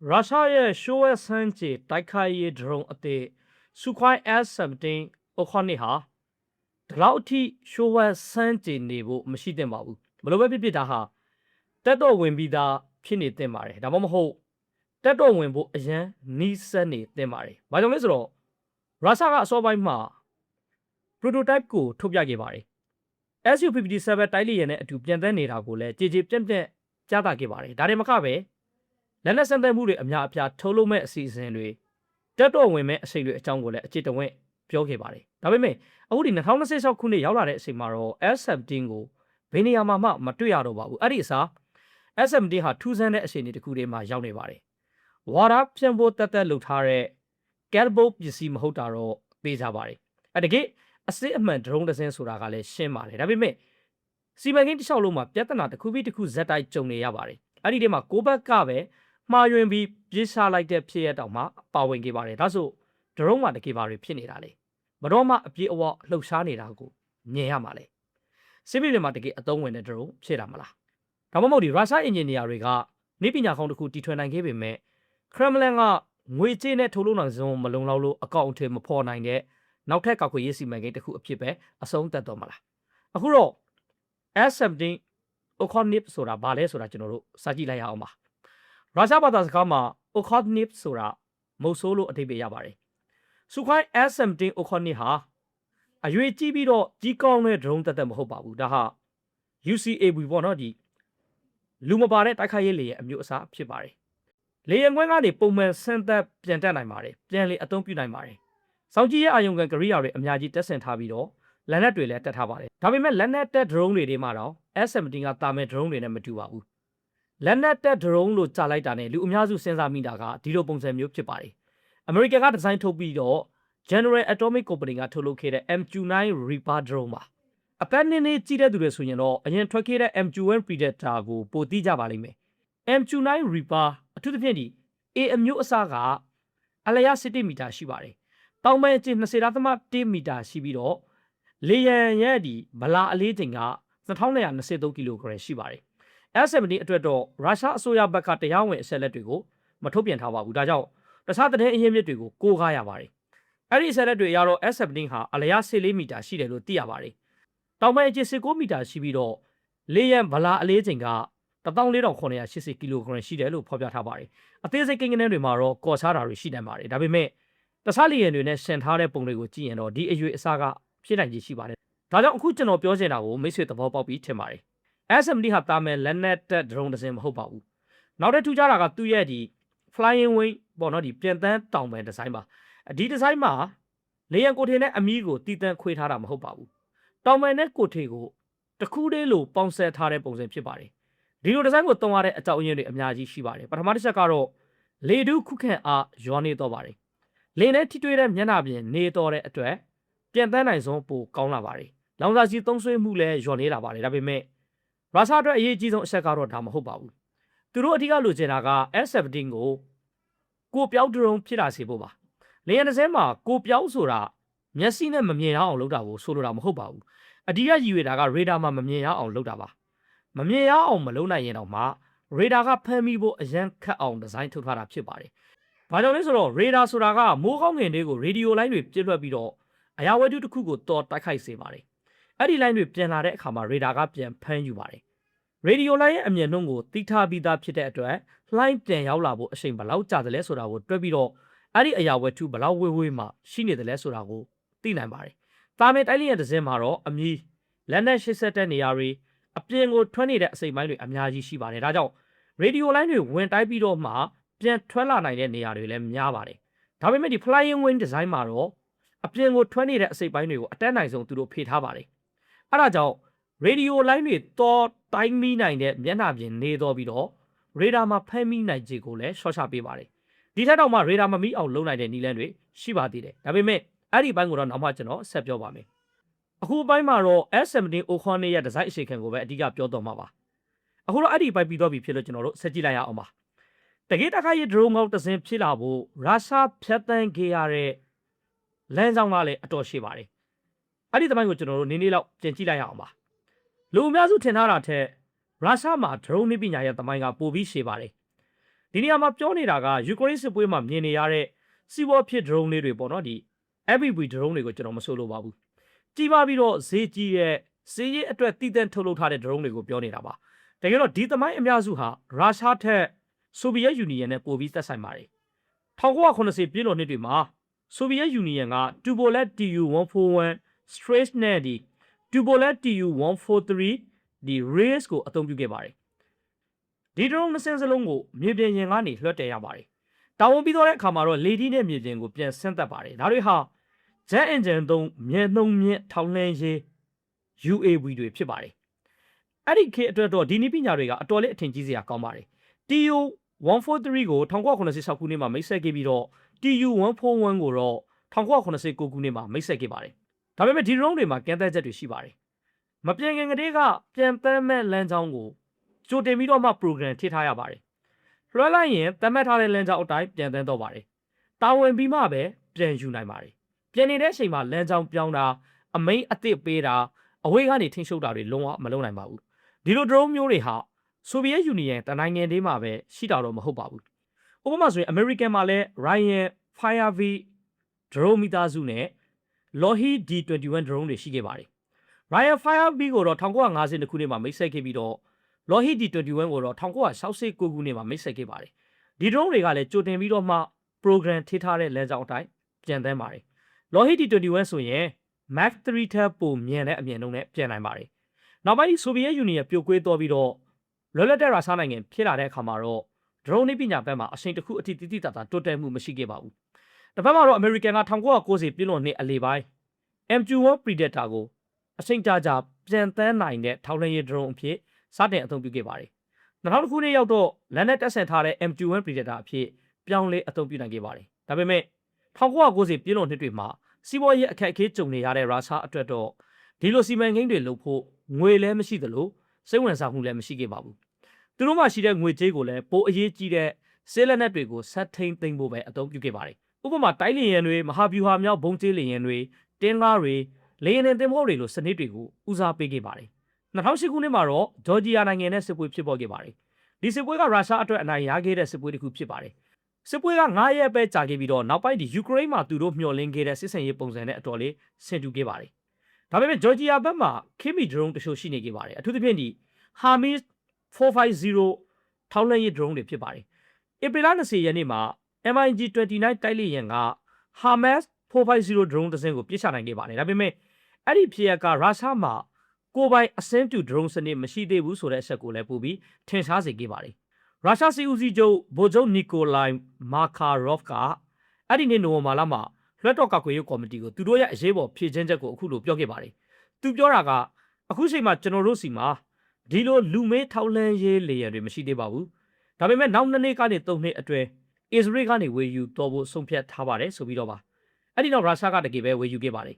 ရုရှားရဲ့ရှိုးဝဲဆန်းကျေတိုက်ခိုက်ရေးဒရုန်းအသစ် Sukhoi S-17 Okhotnik ဟာဒီလောက်အထိရှိုးဝဲဆန်းကျေနေဖို့မရှိသင့်ပါဘူးဘယ်လိုပဲဖြစ်ဖြစ်ဒါဟာတက်တော့ဝင်ပြီးသားဖြစ်နေသင့်ပါတယ်ဒါမှမဟုတ်တက်တော့ဝင်ဖို့အရန်နီးစပ်နေသင့်ပါတယ်ဘာကြောင့်လဲဆိုတော့ရုရှားကအစောပိုင်းမှာ prototype ကိုထုတ်ပြခဲ့ပါတယ် Su-57 တိုက်လေယာဉ်နဲ့အတူပြန်သက်နေတာကိုလည်းကြည်ကြည်ပြန့်ပြန့်ကြားတာခဲ့ပါတယ်ဒါတွေမကပဲလက်နက်စံတဲ့မှုတွေအများအပြားထုတ်လုပ်မဲ့အစီအစဉ်တွေတက်တော့ဝင်မဲ့အချိန်တွေအကြောင်းကိုလည်းအခြေတဝင့်ပြောခဲ့ပါတယ်ဒါပေမဲ့အခုဒီ2026ခုနှစ်ရောက်လာတဲ့အချိန်မှာတော့ S-17 ကိုဘယ်နေရာမှာမှမတွေ့ရတော့ပါဘူးအဲ့ဒီအစား S-17 ဟာထူးဆန်းတဲ့အခြေအနေတစ်ခုတည်းမှာရောက်နေပါတယ်ဝါဒဖြန့်ဖို့တက်လုပ်ထားတဲ့ catboat ပစ္စည်းမဟုတ်တာတော့သိကြပါတယ်အဲ့တကယ်အစစ်အမှန်ဒရုန်းတစ်စင်းဆိုတာကလည်းရှင်းပါတယ်ဒါပေမဲ့စီမံကိန်းတစ်လျှောက်လုံးမှာပြဿနာတစ်ခုပြီးတစ်ခုဇက်တိုက်ကြုံနေရပါတယ်အဲ့ဒီထဲမှာကိုဘက်ကပဲမှားယွင်းပြီးပြေးချလိုက်တဲ့ဖြစ်ရတောင်မှပါဝင်ခဲ့ပါတယ်ဒါဆိုဒရုန်းမှာတကယ်ပါတွေဖြစ်နေတာလေဘတော့မှအပြေးအဝလှုပ်ရှားနေတာကိုမြင်ရမှာလေစစ်မြေပြင်မှာတကယ်အသုံးဝင်တဲ့ဒရုန်းဖြစ်တာမလားဒါမှမဟုတ်ဒီရုရှားအင်ဂျင်နီယာတွေကနေပညာကောင်းတစ်ခုတီထွင်နိုင်ခဲ့ပေမဲ့ခရမလန်ကငွေကြေးနဲ့ထုတ်လုပ်နိုင်စုံမလုံလောက်လို့အကောင့်အထည်မဖော်နိုင်တဲ့နောက်ထပ်ကောက်ခွေရေးစီမံကိန်းတစ်ခုအဖြစ်ပဲအဆုံးသတ်တော့မလားအခုတော့ S-17 Okhotnik ဆိုတာဘာလဲဆိုတာကျွန်တော်တို့စကြည့်လိုက်ရအောင်ပါရုရှားဘာသာစကားမှာ Okhotnik ဆိုတာမုတ်ဆိုးလို့အဓိပ္ပာယ်ရပါတယ် Sukhoi S-17 Okhotnik ဟာအရွေကြီးပြီးတော့ကြီးကောင်းတဲ့ drone တက်မဟုတ်ပါဘူးဒါဟာ UCAV ပေါ့နော်ဒီလူမပါတဲ့တိုက်ခိုက်ရေးလေယာဉ်အမျိုးအစားဖြစ်ပါတယ်လေယာဉ်ကွင်းကနေပုံမှန်ဆင်းသက်ပြန်တက်နိုင်ပါတယ်ပြန်လေအသုံးပြုနိုင်ပါတယ်စောင့်ကြည့်ရေးအာရုံခံကရိယာတွေအများကြီးတက်ဆင်ထားပြီးတော့လက်နက်တွေလည်းတက်ထားပါတယ်ဒါပေမဲ့လက်နက်တက် drone တွေမှာတော့ S-17 ကတာမဲ့ drone တွေနဲ့မတူပါဘူးလက်နက်တက် drone လို့ကြားလိုက်တာနဲ့လူအများစုစဉ်းစားမိတာကဒီလိုပုံစံမျိုးဖြစ်ပါတယ်အမေရိကန်ကဒီဇိုင်းထုတ်ပြီးတော့ General Atomic Company ကထုတ်လုပ်ခဲ့တဲ့ MQ-9 Reaper drone ပါအပတ်နည်းနည်းကြီးတဲ့သူတွေဆိုရင်တော့အရင်ထွက်ခဲ့တဲ့ MQ-1 Predator ကိုပိုသိကြပါလိမ့်မယ် MQ-9 Reaper အထူးသဖြင့်ဒီ A အမျိုးအစားကအလျား17မီတာရှိပါတယ်တောင်ပန်းအကျဉ်20.1မီတာရှိပြီးတော့လေယာဉ်ရဲ့ဒီဗလာအလေးချိန်က2223ကီလိုဂရမ်ရှိပါတယ် S-17 အတွက်တော့ရုရှားအစိုးရဘက်ကတရားဝင်အချက်လက်တွေကိုမထုတ်ပြန်ထားပါဘူးဒါကြောင့်တခြားသတင်းအရင်းမြစ်တွေကိုကိုးကားရပါတယ်အဲ့ဒီအချက်လက်တွေအရတော့ S-17 ဟာအလျား14မီတာရှိတယ်လို့သိရပါတယ်တောင်ပန်းအကျဉ်19မီတာရှိပြီးတော့လေယာဉ်ဗလာအလေးချိန်က14980ကီလိုဂရမ်ရှိတယ်လို့ဖော်ပြထားပါတယ်အသေးစိတ်ကိန်းဂဏန်းတွေမှာတော့ကော်စားတာတွေရှိနိုင်ပါတယ်ဒါပေမဲ့တခြားလေယာဉ်တွေနဲ့ရှင်းထားတဲ့ပုံတွေကိုကြည့်ရင်တော့ဒီအရွေအစားကဖြစ်နိုင်ခြေရှိပါတယ်ဒါကြောင့်အခုကျွန်တော်ပြောချင်တာကိုမိတ်ဆွေသဘောပေါက်ပြီးထင်ပါတယ် S-17 ဟာတာမယ်လက်နက်တက် drone တစ်စင်းမဟုတ်ပါဘူးနောက်တစ်ထူးခြားတာကသူ့ရဲ့ဒီ flying wing ပေါ့နော်ဒီပြန်တန်းတောင်ပန်ဒီဇိုင်းပါဒီဒီဇိုင်းမှာလေယာဉ်ကိုထေနဲ့အမီးကိုတီးတန်းခွေးထားတာမဟုတ်ပါဘူးတောင်ပန်နဲ့ကိုထေကိုတခုတည်းလို့ပေါင်းဆက်ထားတဲ့ပုံစံဖြစ်ပါတယ်ဒီလိုဒီဇိုင်းကိုသုံးရတဲ့အကြောင်းအရင်းတွေအများကြီးရှိပါတယ်ပထမတစ်ချက်ကတော့လေဒူးခုခံအားရွာနေတော့ပါတယ်လေနဲ့ထိတွေ့တဲ့မျက်နှာပြင်နေတော့တဲ့အတွက်ပြန်တန်းနိုင်ဆုံးပိုကောင်းလာပါတယ်လောင်စာဆီသုံးစွဲမှုလည်းလျော့နေလာပါတယ်ဒါပေမဲ့ရုရှားအတွက်အရေးကြီးဆုံးအချက်ကတော့ဒါမဟုတ်ပါဘူးသူတို့အထူးလိုချင်တာက S-17 ကိုပြောက်ဒရုန်းဖြစ်လာစေဖို့ပါလေယာဉ်တစ်စင်းမှာကိုပြောက်ဆိုတာမျက်စိနဲ့မမြင်ရအောင်လုပ်တာကိုဆိုလိုတာမဟုတ်ပါဘူးအဓိကရည်ရွယ်တာကရေဒါမှာမမြင်ရအောင်လုပ်တာပါမမြင်ရအောင်မလုပ်နိုင်ရင်တော့မှရေဒါကဖမ်းမိဖို့အရန်ခက်အောင်ဒီဇိုင်းထုတ်ထားတာဖြစ်ပါတယ်ဘာကြောင့်လဲဆိုတော့ရေဒါဆိုတာကမိုးကောင်းငင်တွေကိုရေဒီယိုလိုင်းတွေပြစ်လွှတ်ပြီးတော့အရာဝတ္ထုတစ်ခုကိုတော်တိုက်ခိုက်စေပါတယ်အဲ့ဒီလိုင်းတွေပြန်လာတဲ့အခါမှာရေဒါကပြန်ဖမ်းယူပါတယ်ရေဒီယိုလိုင်းရဲ့အမြင်နှုန်းကိုသိထားပြီးသားဖြစ်တဲ့အတွက်လှိုင်းပြန်ရောက်လာဖို့အချိန်ဘယ်လောက်ကြာတယ်လဲဆိုတာကိုတွက်ပြီးတော့အဲ့ဒီအရာဝတ္ထုဘယ်လောက်ဝေးဝေးမှရှိနေတယ်လဲဆိုတာကိုသိနိုင်ပါတယ်။တာမင်တိုင်းလျက်တစ်စင်းမှာတော့အမီလက်နက်ရှစ်ဆက်တဲ့နေရာတွေအပြင်ကိုထွက်နေတဲ့အစိမ်ပိုင်းတွေအများကြီးရှိပါတယ်။ဒါကြောင့်ရေဒီယိုလိုင်းတွေဝင်တိုက်ပြီးတော့မှပြန်ထွက်လာနိုင်တဲ့နေရာတွေလည်းများပါတယ်။ဒါပေမဲ့ဒီ flying wing design မှာတော့အပြင်ကိုထွက်နေတဲ့အစိမ်ပိုင်းတွေကိုအတက်နိုင်ဆုံးသူတို့ဖေထားပါတယ်။အဲ့ဒါကြောင့်ရေဒီယိုလိုင်းတွေတော့တိုင်းမိနိုင်တဲ့မျက်နှာပြင်နေတော့ပြီးတော့ရေဒါမှာဖမ်းမိနိုင်ခြေကိုလည်းရှော့ချပေးပါတယ်ဒီထက်တော့မှရေဒါမမိအောင်လုပ်နိုင်တဲ့နည်းလမ်းတွေရှိပါသေးတယ်ဒါပေမဲ့အဲ့ဒီဘိုင်းကိုတော့နောက်မှကျွန်တော်ဆက်ပြောပါမယ်အခုပိုင်းမှာတော့ S-17 Okhotnik ရဲ့ဒီဇိုင်းအခြေခံကိုပဲအဓိကပြောတော့မှာပါအခုတော့အဲ့ဒီဘိုင်းပြီးတော့ပြီဖြစ်လို့ကျွန်တော်တို့ဆက်ကြည့်လိုက်ရအောင်ပါတကယ်တခါရေး drone ကောက်တစ်စင်းဖြစ်လာဖို့ရုရှားဖြတ်တန်းခဲ့ရတဲ့လမ်းကြောင်းကလည်းအတော်ရှိပါတယ်အဲ့ဒီသမိုင်းကိုကျွန်တော်တို့နည်းနည်းလောက်ပြန်ကြည့်လိုက်ရအောင်ပါလူအများစုထင်ထားတာထက်ရုရှားမှာ drone နည်းပညာရဲ့သမိုင်းကပိုပြီးရှည်ပါတယ် ဒီနေရာမှာပြောနေတာကယူကရိန်းစစ်ပွဲမှာမြင်နေရတဲ့စီးပွားဖြစ် drone လေးတွေပေါ့နော်ဒီ FPV drone တွေကိုကျွန်တော်မဆိုလိုပါဘူးကြီးပါပြီးတော့ဈေးကြီးရဲ့ဈေးရအတွက်တည်တံ့ထုတ်လုပ်ထားတဲ့ drone တွေကိုပြောနေတာပါတကယ်တော့ဒီသမိုင်းအများစုဟာရုရှားထက်ဆိုဗီယက်ယူနီယံနဲ့ပိုပြီးသက်ဆိုင်ပါတယ်1980ပြည့်လွန်နှစ်တွေမှာဆိုဗီယက်ယူနီယံက Tupolev Tu-141 Strays နဲ့ဒီ Tupolev Tu-143 ဒီ Race ကိုအသုံးပြုခဲ့ပါတယ်ဒီ drone နှစ်စင်းစလုံးကိုမြေပြင်ရင်ကနေလွှတ်တင်ရပါတယ်တာဝန်ပြီးတော့တဲ့အခါမှာတော့လေဒီနဲ့မြေပြင်ကိုပြန်ဆင်းသက်ပါတယ်ဒါတွေဟာ Jet Engine သုံးမြဲနှုံမြင့်ထောင်လှမ်းရေး UAV တွေဖြစ်ပါတယ်အဲ့ဒီခေတ်အတွက်တော့ဒီနည်းပညာတွေကအတော်လေးအထင်ကြီးစရာကောင်းပါတယ် Tu-143 ကို1986ခုနှစ်မှာမိတ်ဆက်ခဲ့ပြီးတော့ Tu-141 ကိုတော့1989ခုနှစ်မှာမိတ်ဆက်ခဲ့ပါတယ်ဒါပေမဲ့ဒီ drone တွေမှာကန့်သတ်ချက်တွေရှိပါတယ်မပြန်ခင်ကတည်းကပြန်တမ်းမဲ့လမ်းကြောင်းကိုကြိုတင်ပြီးတော့မှ program ထည့်ထားရပါတယ်လွှဲလိုက်ရင်တမ်းမဲ့ထားတဲ့လမ်းကြောင်းအတိုင်းပြန်တမ်းတော့ပါတယ်တာဝန်ပြီးမှပဲပြန်ယူနိုင်ပါတယ်ပြန်နေတဲ့အချိန်မှာလမ်းကြောင်းပြောင်းတာအမိန်အသစ်ပေးတာအဝေးကနေထိန်းချုပ်တာတွေလုံးဝမလုပ်နိုင်ပါဘူးဒီလို drone မျိုးတွေဟာဆိုဗီယက်ယူနီယံတနိုင်ငံတည်းမှာပဲရှိတာတော့မဟုတ်ပါဘူးဥပမာဆိုရင် American မှာလည်း Ryan Firev drone မိသားစုနဲ့ Lockheed D21 drone တွေရှိခဲ့ပါတယ် Ryan Firev ကိုတော့1950ခုနှစ်မှာမိတ်ဆက်ခဲ့ပြီးတော့ Lockheed D21 ကိုတော့1969ခုနှစ်မှာမိတ်ဆက်ခဲ့ပါတယ်ဒီ drone တွေကလည်းကြိုတင်ပြီးတော့မှ program ထည့်ထားတဲ့လမ်းကြောင်းအတိုင်းပြန်တမ်းပါတယ် Lockheed D21 ဆိုရင် Mach 3 ထက်ပိုမြန်တဲ့အမြင့်နှုန်းနဲ့ပြန်နိုင်ပါတယ်နောက်ပိုင်းဆိုဗီယက်ယူနီယံပြိုကွဲသွားပြီးတော့လွတ်လပ်တဲ့ရုရှားနိုင်ငံဖြစ်လာတဲ့အခါမှာတော့ drone နည်းပညာဘက်မှာအချိန်တစ်ခုအထိတိတိတတ်တာတိုးတက်မှုမရှိခဲ့ပါဘူးတစ်ဖက်မှာတော့ American က1990ပြည့်လွန်နှစ်အလေပိုင်း MQ-1 Predator ကိုအချိန်ကြာပြန်တမ်းနိုင်တဲ့ထောက်လှမ်းရေး drone အဖြစ်စတင်အသုံးပြုခဲ့ပါတယ်2000ခုနှစ်ရောက်တော့လက်နက်တပ်ဆင်ထားတဲ့ MQ-1 Predator အဖြစ်ပြောင်းလဲအသုံးပြုနိုင်ခဲ့ပါတယ်ဒါပေမဲ့1990ပြည့်လွန်နှစ်တွေမှာစီးပွားရေးအခက်အခဲကြုံနေရတဲ့ရုရှားအတွက်တော့ဒီလိုစီမံကိန်းတွေလုပ်ဖို့ငွေလည်းမရှိသလိုစိတ်ဝင်စားမှုလည်းမရှိခဲ့ပါဘူးသူတို့မှရှိတဲ့ငွေကြေးကိုလည်းပိုအရေးကြီးတဲ့ဆေးလက်နက်တွေကိုဆက်ထိန်သိမ်းဖို့ပဲအသုံးပြုခဲ့ပါတယ်ဥပမာတိုင်းလင်ရန်တွေမဟာဗျူဟာမြောက်ဘုံကျဲလင်ရန်တွေတင်းကားတွေလေယာဉ်တင်ဖို့တွေလိုစနစ်တွေကိုဦးစားပေးခဲ့ပါတယ်2008ခုနှစ်မှာတော့ဂျော်ဂျီယာနိုင်ငံနဲ့စစ်ပွဲဖြစ်ပေါ်ခဲ့ပါတယ်ဒီစစ်ပွဲကရုရှားအတွက်အနိုင်ရခဲ့တဲ့စစ်ပွဲတစ်ခုဖြစ်ပါတယ်စစ်ပွဲက9ရက်ပဲကြာခဲ့ပြီးတော့နောက်ပိုင်းဒီယူကရိန်းမှာသူတို့မျှော်လင့်ခဲ့တဲ့စစ်ဆင်ရေးပုံစံနဲ့အတော်လေးဆင်တူခဲ့ပါတယ်ဒါပေမဲ့ဂျော်ဂျီယာဘက်မှာခေမီ drone တချို့ရှိနေခဲ့ပါတယ်အထူးသဖြင့်ဒီ Hermes 450ထောက်လှမ်းရေး drone တွေဖြစ်ပါတယ်ဧပြီလ20ရက်နေ့မှာ MiG-29 တိုက်လေယာဉ်က Hermes 450 drone တစ်စင်းကိုပစ်ချနိုင်ခဲ့ပါတယ်ဒါပေမဲ့အဲ့ဒီဖြစ်ရပ်ကရုရှားမှာကိုယ်ပိုင်အစင်းတူ drone စနစ်မရှိသေးဘူးဆိုတဲ့အချက်ကိုလည်းပို့ပြီးထင်ရှားစေခဲ့ပါတယ်ရုရှားစစ်ဦးစီးချုပ်ဗိုလ်ချုပ်နီကိုလိုင်မာကာရော့ဖ်ကအဲ့ဒီနေ့နိုဝင်ဘာလမှာလွှတ်တော်ကောက်ွယ်ရေးကော်မတီကိုသူတို့ရဲ့အရေးပေါ်ဖြည့်ချင်းချက်ကိုအခုလိုပြောခဲ့ပါတယ်သူပြောတာကအခုချိန်မှာကျွန်တော်တို့စီမှာဒီလိုလူမဲထောက်လှမ်းရေးလေယာဉ်တွေမရှိသေးပါဘူးဒါပေမဲ့နောက်2နှစ်ကနေ3နှစ်အတွင်းအစ္စရေးကနေဝေယူတော်ဖို့ဆုံးဖြတ်ထားပါတယ်ဆိုပြီးတော့ပါအဲ့ဒီနောက်ရုရှားကတကယ်ပဲဝေယူခဲ့ပါတယ်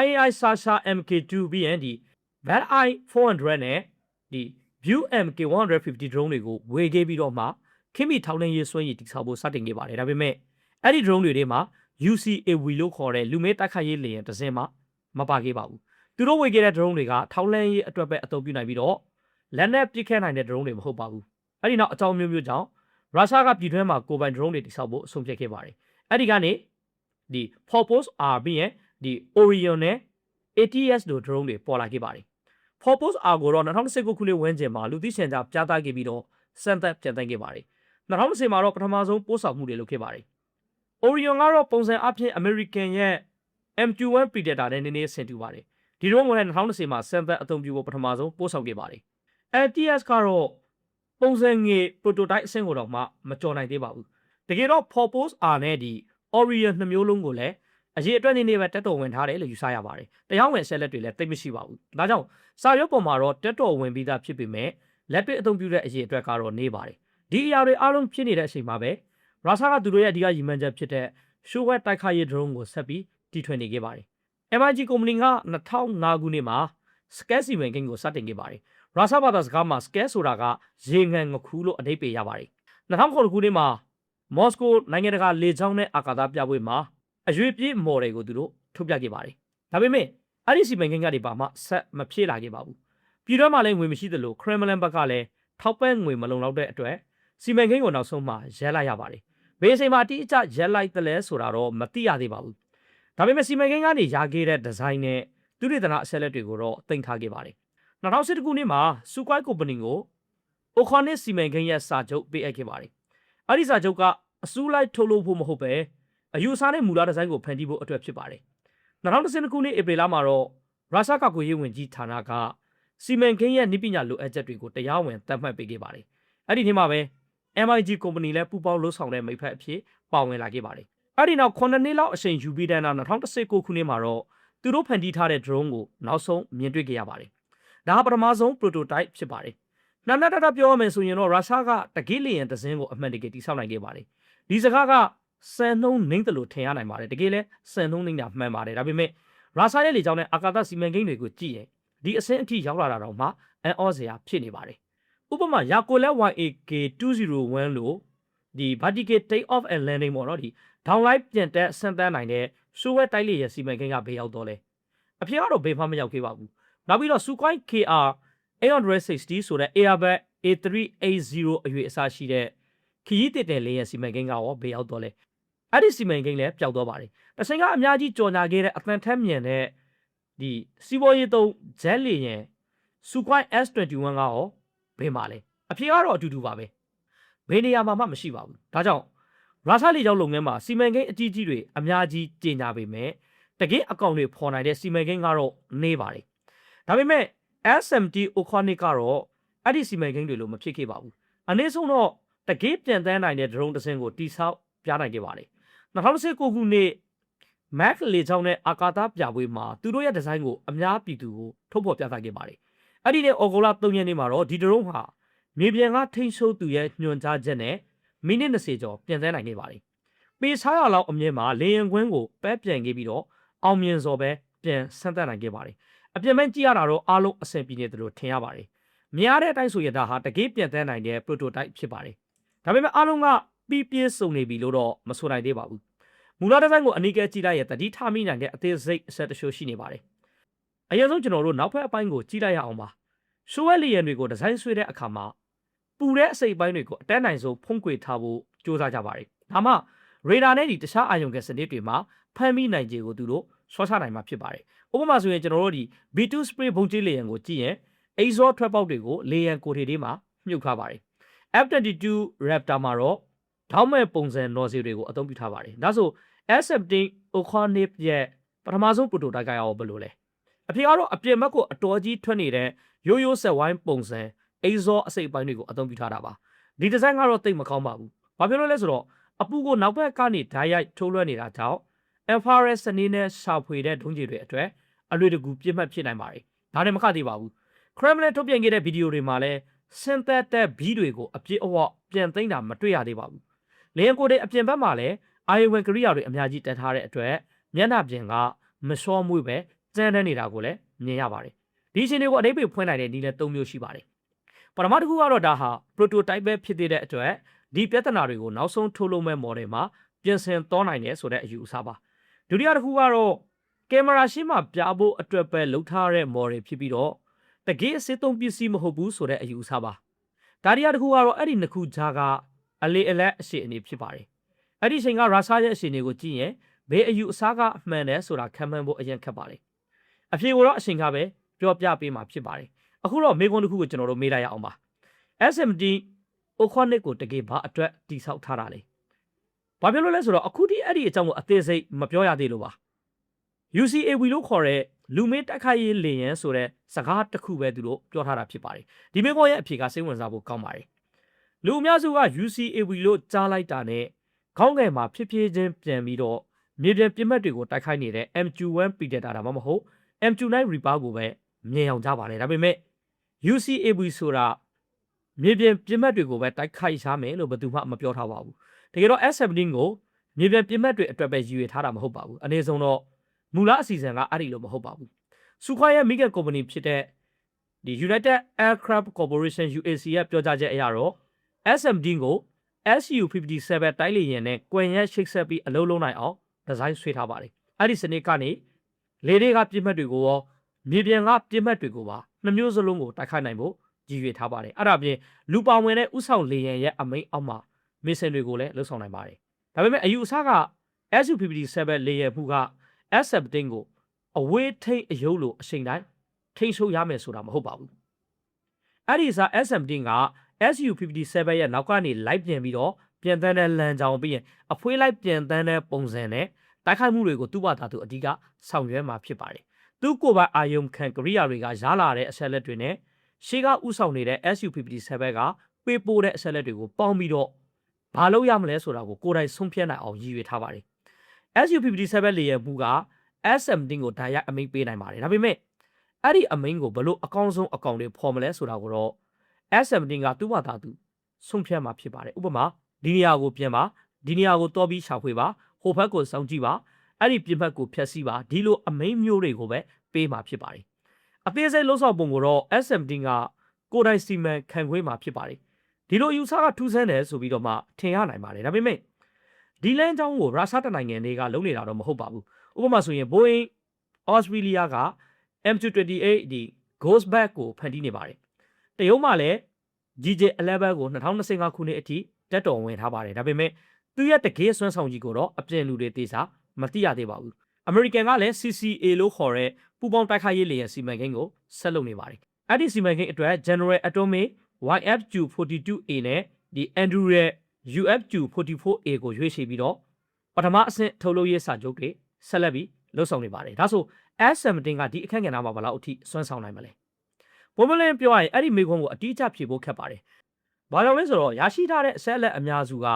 IAI Sasha MK2 BND Bad Eye 400နဲ့ဒီ View MK150 drone တွေကိုဝေခဲ့ပြီးတော့မှခေတ်မီထောက်လှမ်းရေးစွမ်းရည်တိစောက်ဖို့စတင်ခဲ့ပါတယ်ဒါပေမဲ့အဲ့ဒီ drone တွေထဲမှာ UCAV လို့ခေါ်တဲ့လူမဲတိုက်ခိုက်ရေးလေယာဉ်တစ်စင်းမှမပါခဲ့ပါဘူးသူတို့ဝေခဲ့တဲ့ drone တွေကထောက်လှမ်းရေးအတွက်ပဲအသုံးပြုနိုင်ပြီးတော့လက်နက်ပစ်ခတ်နိုင်တဲ့ drone တွေမဟုတ်ပါဘူးအဲ့ဒီနောက်အကြောင်းမျိုးမျိုးကြောင့်ရုရှားကပြည်တွင်းမှာကိုယ်ပိုင် drone တွေတိစောက်ဖို့အဆုံးဖြတ်ခဲ့ပါတယ်အဲ့ဒီကနေဒီ Forpos R ပြီးရင်ဒီ Orion နဲ့ ATS တို့ drone တွေပေါ်လာခဲ့ပါတယ် Forpos R ကိုတော့2019ခုနှစ်ဝန်းကျင်မှာလူသိရှင်ကြားပြသခဲ့ပြီးတော့စမ်းသပ်ပြန်သိမ်းခဲ့ပါတယ်2020မှာတော့ပထမဆုံးပို့ဆောင်မှုတွေလုပ်ခဲ့ပါတယ် Orion ကတော့ပုံစံအဖြစ် American ရဲ့ MQ-1 Predator နဲ့နည်းနည်းဆင်တူပါတယ်ဒီ drone ကိုလည်း2020မှာစမ်းသပ်အသုံးပြုဖို့ပထမဆုံးပို့ဆောင်ခဲ့ပါတယ် ATS ကတော့ပုံစံငယ် prototype အဆင့်ကိုတော့မှမကျော်နိုင်သေးပါဘူးတကယ်တော့ Forpos R နဲ့ဒီ Orion နှစ်မျိုးလုံးကိုလည်းအရေးအတွက်နေနေပဲတက်တော်ဝင်ထားတယ်လို့ယူဆရပါတယ်တရားဝင်ဆက်လက်တွေလည်းသိမရှိပါဘူးဒါကြောင့်စာရွက်ပေါ်မှာတော့တက်တော်ဝင်ပြီးသားဖြစ်ပေမဲ့လက်တွေ့အသုံးပြုတဲ့အရေးအတွက်ကတော့နေပါတယ်ဒီအရာတွေအားလုံးဖြစ်နေတဲ့အချိန်မှာပဲရုရှားကသူတို့ရဲ့အဓိကရည်မှန်းချက်ဖြစ်တဲ့ Showet တိုက်ခိုက်ရေး drone ကိုဆက်ပြီးတီထွင်နေခဲ့ပါတယ် MiG ကုမ္ပဏီက2005ခုနှစ်မှာ Scale စီမံကိန်းကိုစတင်ခဲ့ပါတယ်ရုရှားဘာသာစကားမှာ Scale ဆိုတာကရေငန်ငခူးလို့အဓိပ္ပာယ်ရပါတယ်2009ခုနှစ်မှာမော်စကိုနိုင်ငံတကာလေကြောင်းနဲ့အာကာသပြပွဲမှာအရွေပြည့်မော်ဒယ်ကိုသူတို့ထုတ်ပြခဲ့ပါတယ်ဒါပေမဲ့အဲ့ဒီစီမံကိန်းကနေပါမှဆက်မဖြစ်လာခဲ့ပါဘူးပြည်တွင်းမှာလည်းငွေမရှိသလိုခရမ်မလန်ဘက်ကလည်းထောက်ပံ့ငွေမလုံလောက်တဲ့အတွက် စီမံကိန်းကိုနောက်ဆုံးမှရက်လိုက်ရပါတယ်။ဘေးအချိန်မှာအတိအကျရက်လိုက်တယ်လဲဆိုတာတော့မသိရသေးပါဘူး။ဒါပေမဲ့စီမံကိန်းကနေရခဲ့တဲ့ဒီဇိုင်းနဲ့သူရိသနာအဆက်လက်တွေကိုတော့တင်ထားခဲ့ပါတယ်။2011ခုနှစ်မှာစူကွိုင်းကုမ္ပဏီကိုအိုခွန်နစ်စီမံကိန်းရဲ့စာချုပ်ပေးအပ်ခဲ့ပါတယ်။အဲ့ဒီစာချုပ်ကအစူးလိုက်ထုတ်လုပ်ဖို့မဟုတ်ပဲအယူအဆနဲ့မူလဒီဇိုင်းကိုဖန်တီးဖို့အတွက်ဖြစ်ပါတယ်။2012ခုနှစ်ဧပြီလမှာတော့ရုရှားကာကွယ်ရေးဝန်ကြီးဌာနကစီမံကိန်းရဲ့နည်းပညာလိုအပ်ချက်တွေကိုတရားဝင်သတ်မှတ်ပေးခဲ့ပါတယ်။အဲ့ဒီနေ့မှာပဲ MIG ကုမ္ပဏီလည်းပူးပေါင်းလှုပ်ဆောင်တဲ့မိဖက်အဖြစ်ပါဝင်လာခဲ့ပါတယ်။အဲ့ဒီနောက်9နှစ်လောက်အချိန်ယူပြီးတဲ့နောက်2019ခုနှစ်မှာတော့သူတို့ဖန်တီးထားတဲ့ drone ကိုနောက်ဆုံးမြင်တွေ့ခဲ့ရပါတယ်။ဒါဟာပထမဆုံး prototype ဖြစ်ပါတယ်။နောက်ထပ်ပြောရမယ်ဆိုရင်တော့ရုရှားကတကယ့်လေယာဉ်တစ်စင်းကိုအမှန်တကယ်တိစောက်နိုင်ခဲ့ပါတယ်။ဒီစကားကစံနှုန်းနှိမ့်တယ်လို့ထင်ရနိုင်ပါတယ်။တကယ်လဲစံနှုန်းနှိမ့်တာမှန်ပါတယ်။ဒါပေမဲ့ရုရှားရဲ့လေကြောင်းနဲ့အာကာသစီမံကိန်းတွေကိုကြည့်ရင်ဒီအဆင့်အထိရောက်လာတာတော့မှအံ့ဩစရာဖြစ်နေပါတယ်။ဥပမာယာကိုလက် YAK201 လို့ဒီ vertical take off and landing ပေါ့နော်ဒီ downlight ပြန်တက်ဆန်းတန်းနိုင်တဲ့ရှိုးဝဲတိုက်လေယာဉ်စီမံကိန်းကဘေးရောက်တော့လဲ။အဖြစ်ကတော့ဘေးမှမရောက်ခဲ့ပါဘူး။နောက်ပြီးတော့ Sukhoi KR 860ဆိုတဲ့ Airbus A380 အရွေအစားရှိတဲ့ခရီးတစ်တဲ့လေယာဉ်စီမံကိန်းကရောဘေးရောက်တော့လဲ။အဲ့ဒီစီမံကိန်းလည်းပျောက်တော့ပါတယ်။တစ်ချိန်ကအများကြီးကြော်ညာခဲ့တဲ့အသံထက်မြန်တဲ့ဒီစီးပွားရေးသုံးဂျက်လေယာဉ် Sukhoi S21 ကရောဘေးမှာလဲ။အဖြစ်ကတော့အတူတူပါပဲ။ဘေးနေရာမှာမှမရှိပါဘူး။ဒါကြောင့်ရုရှားလေကြောင်းလုပ်ငန်းမှာစီမံကိန်းအကြီးကြီးတွေအများကြီးကြေညာပေမဲ့တကယ်အကောင့်တွေဖော်နိုင်တဲ့စီမံကိန်းကတော့နေပါတယ်။ဒါပေမဲ့ SMT Oconic ကတော့အဲ့ဒီစီမံကိန်းတွေလို့မဖြစ်ခဲ့ပါဘူး။အနည်းဆုံးတော့တကယ်ပြန်တန်းနိုင်တဲ့ drone တစ်စင်းကိုတိဆောက်ပြနိုင်ခဲ့ပါတယ်။2019ခုနှစ် Mac လေကြောင်းနဲ့အာကာသပြပွဲမှာသူတို့ရဲ့ဒီဇိုင်းကိုအများပြည်သူကိုထုတ်ဖော်ပြသခဲ့ပါတယ်။အဲ့ဒီနဲ့ဩဂုတ်လ3ရက်နေ့မှာတော့ဒီ drone ဟာမြေပြင်ကထိန်းချုပ်သူရဲ့ညွှန်ကြားချက်နဲ့မိနစ်20ကျော်ပြန်တန်းနိုင်ခဲ့ပါတယ်။ပေ600လောက်အမြင့်မှာလေယာဉ်ကွင်းကိုပဲပြန်ခဲ့ပြီးတော့အောင်မြင်စွာပဲပြန်ဆန်းသက်နိုင်ခဲ့ပါတယ်။အပြင်မဲ့ကြည့်ရတာတော့အားလုံးအဆင်ပြေနေတယ်လို့ထင်ရပါတယ်။မြင်ရတဲ့အတိုင်းဆိုရင်ဒါဟာတကယ်ပြန်တန်းနိုင်တဲ့ prototype ဖြစ်ပါတယ်။ဒါပေမဲ့အားလုံးကပြီးပြည့်စုံနေပြီလို့တော့မဆိုနိုင်သေးပါဘူး။မူလဒီဇိုင်းကိုအနီးကဲကြည့်လိုက်ရင်တတိထားမိနိုင်တဲ့အသေးစိတ်အဆက်တချို့ရှိနေပါတယ်။အရင်ဆုံးကျွန်တော်တို့နောက်ဖက်အပိုင်းကိုကြည့်လိုက်ရအောင်ပါ။ရှိုးဝဲလေယာဉ်တွေကိုဒီဇိုင်းဆွဲတဲ့အခါမှာပူတဲ့အစိပ်ပိုင်းတွေကိုအတန်းနိုင်ဆုံးဖုံးကွယ်ထားဖို့ကြိုးစားကြပါတယ်။ဒါမှရေဒါနဲ့ဒီတခြားအာရုံကစနစ်တွေမှာဖမ်းမိနိုင်ခြေကိုသူတို့ဆွဲချနိုင်မှာဖြစ်ပါတယ်။ဥပမာဆိုရင်ကျွန်တော်တို့ဒီ B2 spray ဘုံကျင်းလေယာဉ်ကိုကြည့်ရင် exhaust ထွက်ပေါက်တွေကိုလေယာဉ်ကိုယ်တွေမှာမြုပ်ထားပါတယ်။ F22 Raptor မှာတော့ထောက်မဲ့ပုံစံ nozzle တွေကိုအသုံးပြုထားပါတယ်။ဒါဆို S17 Oconic ရဲ့ပထမဆုံး prototype ကရောဘယ်လိုလဲ။အဖြစ်ကတော့အပြင်ဘက်ကိုအတော်ကြီးထွက်နေတဲ့ရိုးရိုးဆက်ဝိုင်းပုံစံexhaust အစိပ်ပိုင်းတွေကိုအသုံးပြုထားတာပါ။ဒီဒီဇိုင်းကတော့တိတ်မကောင်းပါဘူး။ဘာဖြစ်လို့လဲဆိုတော့အပူကိုနောက်ဘက်ကနေဓာတ်ရိုက်ထိုးလွှဲနေတာကြောင့် infrared စနစ်နဲ့ရှာဖွေတဲ့ဒုံးကျည်တွေအတွက်အလွယ်တကူပြစ်မှတ်ဖြစ်နိုင်ပါတယ်။ဒါနဲ့မကသေးပါဘူး။ Kremlin ထုတ်ပြန်ခဲ့တဲ့ဗီဒီယိုတွေမှာလည်းဆင်သက်တဲ့ဘီးတွေကိုအပြစ်အဝပြန်သိမ်းတာမတွေ့ရသေးပါဘူး။လေယာဉ်ကိုယ်တွေအပြင်ဘက်မှာလည်းအာယုံဝင်ကိရိယာတွေအများကြီးတက်ထားတဲ့အတွက်မျက်နှာပြင်ကမလျှောမွေ့ပဲကျန်းတဲ့နေတာကိုလည်းမြင်ရပါတယ်။ဒီအချိန်တွေကိုအဓိပ္ပာယ်ဖွင့်နိုင်တဲ့နည်းလည်း၃မျိုးရှိပါတယ်။ပထမတစ်ခုကတော့ဒါဟာ prototype ပဲဖြစ်သေးတဲ့အတွက်ဒီပြဿနာတွေကိုနောက်ဆုံးထုတ်လုပ်မဲ့ model မှာပြင်ဆင်သွားနိုင်တယ်ဆိုတဲ့အယူအဆပါဒုတိယတစ်ခုကတော့ကင်မရာရှင်းမှာပြဖို့အတွက်ပဲလှုပ်ထားတဲ့ model ဖြစ်ပြီးတော့တကယ်အစစ်သုံးပစ္စည်းမဟုတ်ဘူးဆိုတဲ့အယူအဆပါဒါရီယာတစ်ခုကတော့အဲ့ဒီနှစ်ခုကြားကအလေအလက်အရှိအနေဖြစ်ပါတယ်အဲ့ဒီချိန်ကရုရှားရဲ့အရှိအနေကိုကြည့်ရင်ဘယ်အယူအဆကအမှန်တယ်ဆိုတာခံမှန်းဖို့အရင်ခက်ပါတယ်အဖြေကိုတော့အချိန်ကပဲပြောပြပေးမှာဖြစ်ပါတယ်အခုတော့မေးခွန်းတစ်ခုကိုကျွန်တော်တို့မေးလိုက်ရအောင်ပါ SMT Oconic ကိုတကယ်ဘာအတွက်တိဆောက်ထားတာလဲဘာဖြစ်လို့လဲဆိုတော့အခုဒီအဲ့ဒီအကြောင်းကိုအသေးစိတ်မပြောရသေးလို့ပါ UCAV လို့ခေါ်တဲ့လူမင်းတိုက်ခိုက်ရေးလေယာဉ်ဆိုတဲ့စကားတစ်ခုပဲသူတို့ပြောထားတာဖြစ်ပါတယ်ဒီမေးခွန်းရဲ့အဖြေကစိတ်ဝင်စားဖို့ကောင်းပါတယ်လူအများစုက UCAV လို့ကြားလိုက်တာနဲ့ခေါင်းငယ်မှာဖြည်းဖြည်းချင်းပြန်ပြီးတော့မြေပြင်ပြစ်မှတ်တွေကိုတိုက်ခိုက်နေတဲ့ MQ-1 Predator ဒါမှမဟုတ် MQ-9 Reaper ကိုပဲမြင်အောင်ကြပါတယ်ဒါပေမဲ့ UCAV ဆိုတာမြေပြင်ပြစ်မှတ်တွေကိုပဲတိုက်ခိုက်ရမယ်လို့ဘယ်သူမှမပြောထားပါဘူးတကယ်တော့ S17 ကိုမြေပြင်ပြစ်မှတ်တွေအတွက်ပဲရည်ရွယ်ထားတာမဟုတ်ပါဘူးအနေဆုံးတော့မူလအစီအစဉ်ကအဲ့ဒီလိုမဟုတ်ပါဘူးစူခွိုင်းရဲ့မိခင်ကုမ္ပဏီဖြစ်တဲ့ဒီ United Aircraft Corporation UAC ရဲ့ပြောကြားချက်အရတော့ S17 ကို SU-57 တိုက်လေယာဉ်နဲ့ကွန်ရက်ချိတ်ဆက်ပြီးအလုံးလုံးနိုင်အောင်ဒီဇိုင်းဆွဲထားပါတယ်အဲ့ဒီစနစ်ကနေလေတွေကပြစ်မှတ်တွေကိုရောမြေပြင်ကပြစ်မှတ်တွေကိုပါနှမျိုးစလုံးကိုတိုက်ခိုက်နိုင်ဖို့ ရည်ရွယ်ထားပါတယ်အဲ့ဒါပြင်လူပါဝင်တဲ့ဥဆောင်လေယာဉ်ရဲ့အမိန့်အောက်မှာမစ်ရှင်တွေကိုလည်းလှုပ်ဆောင်နိုင်ပါတယ်ဒါပေမဲ့အယူအဆက SU-57 လေယာဉ်မှုက F-17 ကိုအဝေးထိပ်အယုတ်လိုအချိန်တိုင်းထိန်းချုပ်ရမယ်ဆိုတာမဟုတ်ပါဘူးအဲ့ဒီစား F-17 က SU-57 ရဲ့နောက်ကနေလိုက်ပြန်ပြီးတော့ပြန်တန်းတဲ့လမ်းကြောင်းပြီးရင်အဖွေးလိုက်ပြန်တန်းတဲ့ပုံစံနဲ့တိုက်ခိုက်မှုတွေကိုသူ့ဘာသာသူအဓိကဆောင်ရွက်မှာဖြစ်ပါတယ်သူကိုယ်ပိုင်အာယုံခံကရိယာတွေကရလာတဲ့အချက်လက်တွေနဲ့ရှေ့ကဥဆောင်နေတဲ့ SU-57 ကပေးပို့တဲ့အချက်လက်တွေကိုပေါင်းပြီးတော့ဘာလုပ်ရမလဲဆိုတာကိုကိုယ်တိုင်ဆုံးဖြတ်နိုင်အောင်ရည်ရွယ်ထားပါတယ် SU-57 လေယာဉ်မှုက F-17 ကိုဓာတ်ရိုက်အမိန့်ပေးနိုင်ပါတယ်ဒါပေမဲ့အဲ့ဒီအမိန့်ကိုဘလို့အကောင်းဆုံးအကောင်တွေဖော်မလဲဆိုတာကိုတော့ F-17 ကသူ့ဘာသာသူဆုံးဖြတ်မှာဖြစ်ပါတယ်ဥပမာဒီနေရာကိုပြန်ပါဒီနေရာကိုတော်ပြီးရှာဖွေပါဟိုဘက်ကိုစောင့်ကြည့်ပါအဲ့ဒီပြင်ဘက်ကိုဖျက်ဆီးပါဒီလိုအမိန့်မျိုးတွေကိုပဲပေးမှာဖြစ်ပါတယ်အသေးစိတ်လှုပ်ဆောင်ပုံကိုတော့ F-17 ကကိုယ်တိုင်စီမံခန့်ခွဲမှာဖြစ်ပါတယ်ဒီလိုယူဆကထူးဆန်းတယ်ဆိုပြီးတော့မှထင်ရနိုင်ပါတယ်ဒါပေမဲ့ဒီလမ်းကြောင်းကိုရုရှားတနိုင်ငံတွေကလုံးနေတာတော့မဟုတ်ပါဘူးဥပမာဆိုရင် Boeing Australia က MQ-28 ဒီ Ghost Bat ကိုဖန်တီးနေပါတယ်တရုတ်မှလည်း GJ-11 ကို2025ခုနှစ်အထိတက်တော်ဝင်ထားပါတယ်ဒါပေမဲ့သူရဲ့တကယ်စွမ်းဆောင်ကြီးကိုတော့အပြင်လူတွေသိစားမသိရသေးပါဘူးအမေရိကန်ကလည်း CCA လို့ခေါ်တဲ့ပူပေါင်းတိုက်ခိုက်ရေးလေယာဉ်စီမံကိန်းကိုဆက်လုပ်နေပါတယ်အဲ့ဒီစီမံကိန်းအတွက် General Atomic YFQ-42A နဲ့ဒီ Andrew ရဲ့ UFQ-44A ကိုရွေးချယ်ပြီးတော့ပထမအဆင့်ထုတ်လုပ်ရေးစာချုပ်တွေဆက်လက်ပြီးလှုပ်ဆောင်နေပါတယ်ဒါဆို F-17 ကဒီအခက်အခဲနာမှာဘယ်လောက်အထိစွမ်းဆောင်နိုင်မလဲဘုံမလင်းပြောရရင်အဲ့ဒီမိခွန်းကိုအတိအကျဖြေဖို့ခက်ပါတယ်ဘာကြောင့်လဲဆိုတော့ရရှိထားတဲ့အဆက်အလက်အများစုက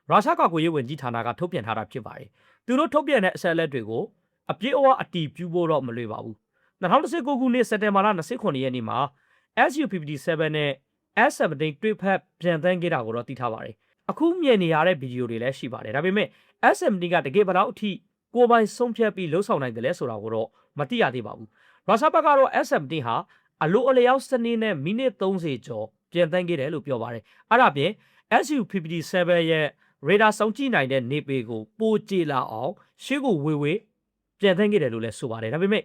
ရုရှားကာကွယ်ရေးဝန်ကြီးဌာနကထုတ်ပြန်ထားတာဖြစ်ပါတယ်သူတို့ထုတ်ပြန်တဲ့အဆက်အလက်တွေကိုအပြည့်အဝအတီးပြုဖို့တော့မလွယ်ပါဘူး2019ခုနှစ်စက်တင်ဘာလ29ရက်နေ့မှာ SU-57 နဲ့ F-17 တွေ့ဖက်ပြန်တန်းခဲ့တာကိုတော့သိထားပါတယ်အခုမြင်နေရတဲ့ဗီဒီယိုတွေလည်းရှိပါတယ်ဒါပေမဲ့ F-17 ကတကယ်ဘယ်လောက်အထိကိုယ်ပိုင်ဆုံးဖြတ်ပြီးလှုပ်ဆောင်နိုင်တယ်လဲဆိုတာကိုတော့မသိရသေးပါဘူးရုရှားဘက်ကတော့ F-17 ဟာအလိုအလျောက်စနစ်နဲ့မိနစ်30ကျော်ပြန်တန်းခဲ့တယ်လို့ပြောပါတယ်အဲ့ဒါပြင် SU-57 ရဲ့ရေဒါစောင့်ကြည့်နိုင်တဲ့နေပေကိုပိုကျေလာအောင်ရှေ့ကိုဝေပြန်တန်းခဲ့တယ်လို့လည်းဆိုပါတယ်ဒါပေမဲ့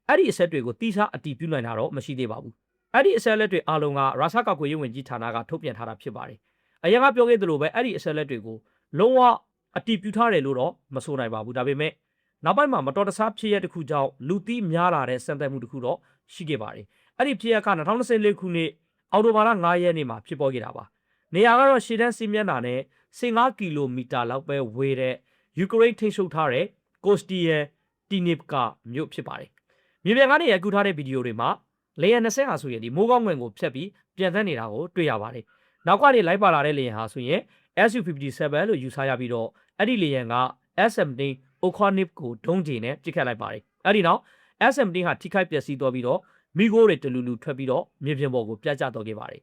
အဲ့ဒီအဆက်တွေကိုတိကျအတည်ပြုနိုင်တာတော့မရှိသေးပါဘူးအဲ့ဒီအဆက်လက်တွေအားလုံးကရုရှားကာကွယ်ရေးဝန်ကြီးဌာနကထုတ်ပြန်ထားတာဖြစ်ပါတယ်အရင်ကပြောခဲ့သလိုပဲအဲ့ဒီအဆက်လက်တွေကိုလုံးဝအတည်ပြုထားတယ်လို့တော့မဆိုနိုင်ပါဘူးဒါပေမဲ့နောက်ပိုင်းမှာမတော်တဆဖြစ်ရတဲ့တစ်ခုကြောင့်လူသိများလာတဲ့စံတက်မှုတစ်ခုတော့ရှိခဲ့ပါတယ်အဲ့ဒီဖြစ်ရက2024ခုနှစ်အောက်တိုဘာလ9ရက်နေ့မှာဖြစ်ပေါ်ခဲ့တာပါနေရာကတော့ရှေ့တန်းစီးမျက်နှာနဲ့15ကီလိုမီတာလောက်ပဲဝေးတဲ့ယူကရိန်းထိန်းချုပ်ထားတဲ့ကိုစတီယန်တီနစ်ကမြို့ဖြစ်ပါတယ်မြေပြင်ကနေရိုက်ကူးထားတဲ့ဗီဒီယိုတွေမှာလေယာဉ်20ဟာဆိုရင်ဒီမိုးကောင်းငွေကိုဖျက်ပြီးပြန်တန်းနေတာကိုတွေ့ရပါတယ်နောက်ကနေလိုက်ပါလာတဲ့လေယာဉ်ဟာဆိုရင် SU-57 လို့ယူဆရပြီးတော့အဲ့ဒီလေယာဉ်က F-17 Okonip ကိုဒုံးကျည်နဲ့ပစ်ခတ်လိုက်ပါတယ်အဲ့ဒီနောက် F-17 ဟာထိခိုက်ပျက်စီးသွားပြီးတော့မိခိုးတွေတလူလူထွက်ပြီးတော့မြေပြင်ပေါ်ကိုပြတ်ကျသွားခဲ့ပါတယ်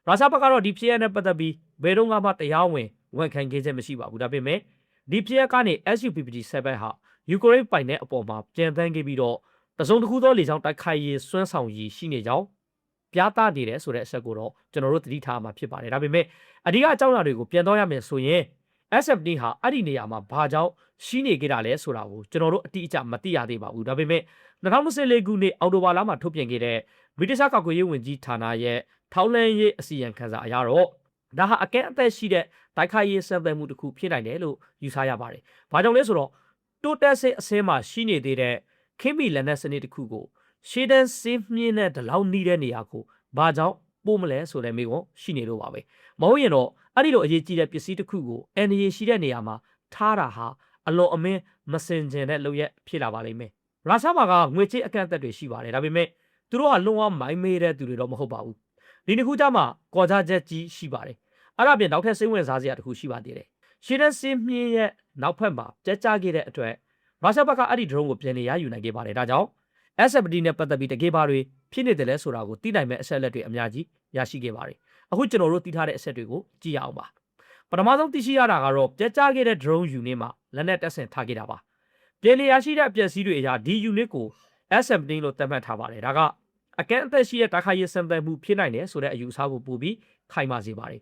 ရုရှားဘက်ကတော့ဒီဖြစ်ရပ်နဲ့ပတ်သက်ပြီးဘယ်တော့မှတရားဝင်ဝန်ခံခဲ့ချက်မရှိပါဘူးဒါပေမဲ့ဒီဖြစ်ရပ်ကနေ SU-57 ဟာယူကရိန်းပိုင်တဲ့အပေါ်မှာပြန်တန်းခဲ့ပြီးတော့တစုံတစ်ခုသောလေကြောင်းတိုက်ခိုက်ရေးစွမ်းဆောင်ရည်ရှိနေကြောင်းပြသနေတယ်ဆိုတဲ့အချက်ကိုတော့ကျွန်တော်တို့သတိထားမှာဖြစ်ပါတယ်ဒါပေမဲ့အဓိကအကြောင်းအရာတွေကိုပြန်တော့ရမယ်ဆိုရင် F-17 ဟာအဲ့ဒီနေရာမှာဘာကြောင့်ရှိနေကြတာလဲဆိုတာကိုကျွန်တော်တို့အတိအကျမသိရသေးပါဘူးဒါပေမဲ့2024ခုနှစ်အောက်တိုဘာလမှာထုတ်ပြန်ခဲ့တဲ့ဗြိတိရှကာကွယ်ရေးဝန်ကြီးဌာနရဲ့ထောက်လှမ်းရေးအစီရင်ခံစာအရတော့ဒါဟာအကဲအသက်ရှိတဲ့တိုက်ခိုက်ရေးစံသတ်မှုတစ်ခုဖြစ်နိုင်တယ်လို့ယူဆရပါတယ်ဘာကြောင့်လဲဆိုတော့တိုးတက်စစ်အစင်းမှာရှိနေသေးတဲ့ခင်းမီလက်နက်စနစ်တစ်ခုကိုရှေးတန်းစေးမြင့်တဲ့ဒလောက်နီးတဲ့နေရာကိုဘာကြောင့်ပို့မလဲဆိုတဲ့မိကွန်းရှိနေလို့ပါပဲမဟုတ်ရင်တော့အဲ့ဒီလိုအရေးကြီးတဲ့ပစ္စည်းတစ်ခုကိုအန်ရီရှိတဲ့နေရာမှာထားတာဟာအလွန်အမင်းမစင်ကြင်တဲ့လုပ်ရက်ဖြစ်လာပါလိမ့်မယ်ရုရှားမှာကငွေကြေးအကန့်အသတ်တွေရှိပါတယ်ဒါပေမဲ့သူတို့ကလုံးဝမိုင်းမေးတဲ့သူတွေတော့မဟုတ်ပါဘူးဒီတစ်ခုကြမှာကော်ကြချက်ကြီးရှိပါတယ်အဲ့ဒါပြင်နောက်ထပ်စိတ်ဝင်စားစရာတစ်ခုရှိပါသေးတယ်ရှင်းတဲ့စင်းမြင့်ရဲ့နောက်ဖက်မှာကြက်ကြခဲ့တဲ့အတွက်ရုရှားဘက်ကအဲ့ဒီ drone ကိုပြန်လည်ရယူနိုင်ခဲ့ပါတယ်ဒါကြောင့် F-17 နဲ့ပတ်သက်ပြီးတကယ်ပါတွေဖြစ်နေတယ်လဲဆိုတာကိုသိနိုင်မဲ့အချက်အလက်တွေအများကြီးရရှိခဲ့ပါတယ်အခုကျွန်တော်တို့သိထားတဲ့အချက်တွေကိုကြည့်ရအောင်ပါပထမဆုံးသိရှိရတာကတော့ကြက်ကြခဲ့တဲ့ drone unit မှာလက်နက်တပ်ဆင်ထားခဲ့တာပါပြန်လည်ရရှိတဲ့အပျက်စီးတွေအရာဒီ unit ကို F-17 လို့သတ်မှတ်ထားပါတယ်ဒါကအကန့်အသတ်ရှိတဲ့တိုက်ခိုက်ရေးစံသတ်မှုဖြစ်နိုင်တယ်ဆိုတဲ့အယူအဆကိုပို့ပြီးခိုင်မာစေပါတယ်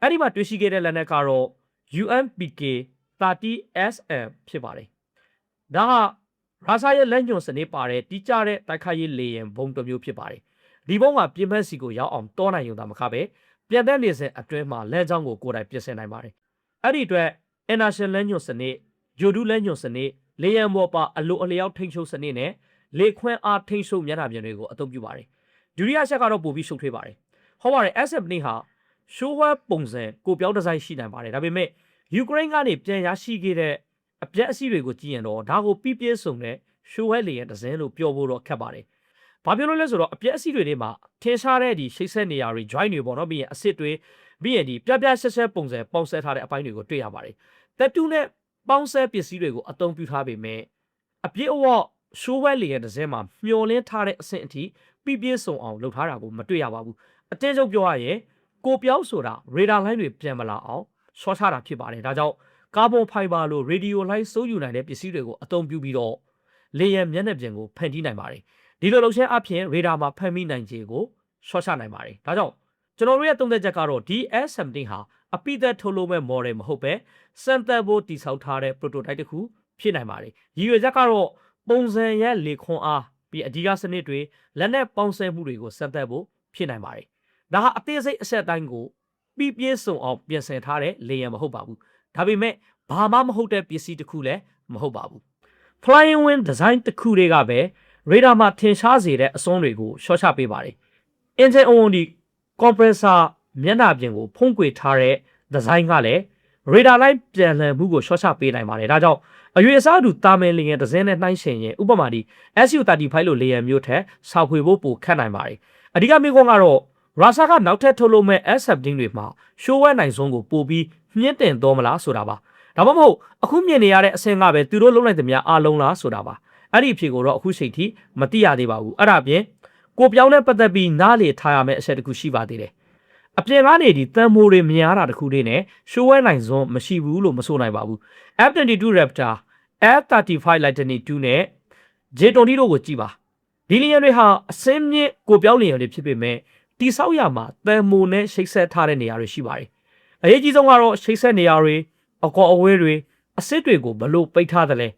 အဲ့ဒီမှာတွေ့ရှိခဲ့တဲ့လက်နက်ကတော့ UMPK 30SM ဖြစ်ပါတယ်ဒါဟာရုရှားရဲ့လက်ညွန်စနစ်ပါတဲ့တိကျတဲ့တိုက်ခိုက်ရေးလေယာဉ်ဘုံတစ်မျိုးဖြစ်ပါတယ် ဒီဘုံမှာပြင်းဖက်စီကိုရောက်အောင်တောနိုင်ရုံသာမကပဲပြန်တဲ့နေစဉ်အတွင်းမှာလမ်းကြောင်းကိုကိုယ်တိုင်ပြင်ဆင်နိုင်ပါတယ်အဲ့ဒီအတွက် international လမ်းညွှန်စနစ်ဂျိုဒူးလမ်းညွှန်စနစ်လေယာဉ်ပေါ်ပါအလိုအလျောက်ထိန်းချုပ်စနစ်နဲ့လေခွင်းအားထိန်းချုပ်မျက်နှာပြင်တွေကိုအသုံးပြုပါတယ်ဒုတိယချက်ကတော့ပိုပြီးရှုပ်ထွေးပါတယ်ဟောပါတယ် SF နေ့ဟာရှိုးဝဲပုံစံကိုပြောင်းဒီဇိုင်းရှိနိုင်ပါတယ်ဒါပေမဲ့ယူကရိန်းကနေပြန်ရရှိခဲ့တဲ့အပြက်အစီးတွေကိုကြည့်ရင်တော့ဒါကိုပြည့်စုံတဲ့ရှိုးဝဲလေယာဉ်တစ်စင်းလို့ပြောဖို့တော့ခက်ပါတယ်ဘာပြောလို့လဲဆိုတော့အပြက်အစီးတွေထဲမှာထင်ရှားတဲ့ဒီရှိတ်ဆက်နေရာတွေ join တွေပေါ့နော်ပြီးရင်အစ်စ်တွေပြီးရင်ဒီပြပြဆက်ဆက်ပုံစံပေါင်းစဲထားတဲ့အပိုင်းတွေကိုတွေ့ရပါတယ်တပ်တူးနဲ့ပေါင်းစဲပစ္စည်းတွေကိုအသုံးပြုထားပေမဲ့အပြည့်အဝရှိုးဝဲလေယာဉ်တစ်စင်းမှာမျောလင်းထားတဲ့အဆင့်အထိပြည့်စုံအောင်လုပ်ထားတာကိုမတွေ့ရပါဘူးအတင်းချုပ်ပြောရရင်ကိုပြောင်းဆိုတာရေဒါလိုင်းတွေပြန်မလာအောင်ရှော့ချတာဖြစ်ပါတယ်ဒါကြောင့်ကာဗွန်ဖိုင်ဘာလိုရေဒီယိုလိုင်းစိုးယူနိုင်တဲ့ပစ္စည်းတွေကိုအသုံးပြုပြီးတော့လေယာဉ်မျက်နှာပြင်ကိုဖန်တီးနိုင်ပါတယ်ဒီလိုလုပ်ခြင်းအပြင်ရေဒါမှာဖန်မိနိုင်ခြေကိုရှော့ချနိုင်ပါတယ်ဒါကြောင့်ကျွန်တော်တို့ရဲ့သုံးသက်ချက်ကတော့ဒီ S17 ဟာအပိသက်ထုတ်လုပ်မဲ့ model မဟုတ်ပဲစံသက်ဖို့တည်ဆောက်ထားတဲ့ prototype တစ်ခုဖြစ်နိုင်ပါတယ်ရည်ရွယ်ချက်ကတော့ပုံစံရဲ့လေခွန်အားပြီးအဓိကစနစ်တွေလက်နက်ပေါင်းစဲမှုတွေကိုစံသက်ဖို့ဖြစ်နိုင်ပါတယ်ဒါဟာအသေးစိတ်အဆက်အတိုင်းကိုပြည့်စုံအောင်ပြင်ဆင်ထားတဲ့လေယာဉ်မဟုတ်ပါဘူးဒါပေမဲ့ဘာမှမဟုတ်တဲ့ပစ္စည်းတစ်ခုလည်းမဟုတ်ပါဘူး Flying Wing design တစ်ခုတွေကပဲရေဒါမှာထင်ရှားစေတဲ့အစွန်းတွေကိုရှော့ချပေးပါတယ် engine on ဒီ compressor မျက်နှာပြင်ကိုဖုံးကွယ်ထားတဲ့ design ကလည်းရေဒါလိုက်ပြန်လှန်မှုကိုရှော့ချပေးနိုင်ပါတယ်ဒါကြောင့်အရွေအစားတူတာမန်လေယာဉ်တစ်စင်းနဲ့နှိုင်းယှဉ်ရင်ဥပမာဒီ SU-35 လို့လေယာဉ်မျိုးထက်စောက်ဖွေဖို့ပိုခက်နိုင်ပါတယ်အဓိကမိကွန်းကတော့ရုရှားကနောက်ထပ်ထုတ်လုပ်မဲ့ S17 တွေမှာရှိုးဝဲနိုင်စွန်းကိုပိုပြီးမြင့်တင်တော်မလားဆိုတာပါဒါမှမဟုတ်အခုမြင်နေရတဲ့အဆင့်ကပဲသူတို့လုံးလိုက်သမျှအားလုံးလားဆိုတာပါအဲ့ဒီအဖြေကိုတော့အခုချိန်ထိမသိရသေးပါဘူးအဲ့ဒါပြင်ကိုပြောင်းနဲ့ပတ်သက်ပြီးနားလေထားရမယ့်အချက်တစ်ခုရှိပါသေးတယ်အပြင်ကနေဒီတန်မိုးတွေများတာတစ်ခုလေးနဲ့ရှိုးဝဲနိုင်စွန်းမရှိဘူးလို့မဆိုနိုင်ပါဘူး F22 Raptor F35 Lightning II နဲ့ J20 တို့ကိုကြည့်ပါဒီလေယာဉ်တွေဟာအစင်းမြင့်ကိုပြောင်းလေယာဉ်တွေဖြစ်ပေမဲ့တိဆောက်ရမှာတန်မိုးနဲ့ရှိတ်ဆက်ထားတဲ့နေရာတွေရှိပါတယ်အရေးကြီးဆုံးကတော့ရှိတ်ဆက်နေရာတွေအကောအဝေးတွေအစ်စ်တွေကိုဘလို့ပိတ်ထားတယ်လဲ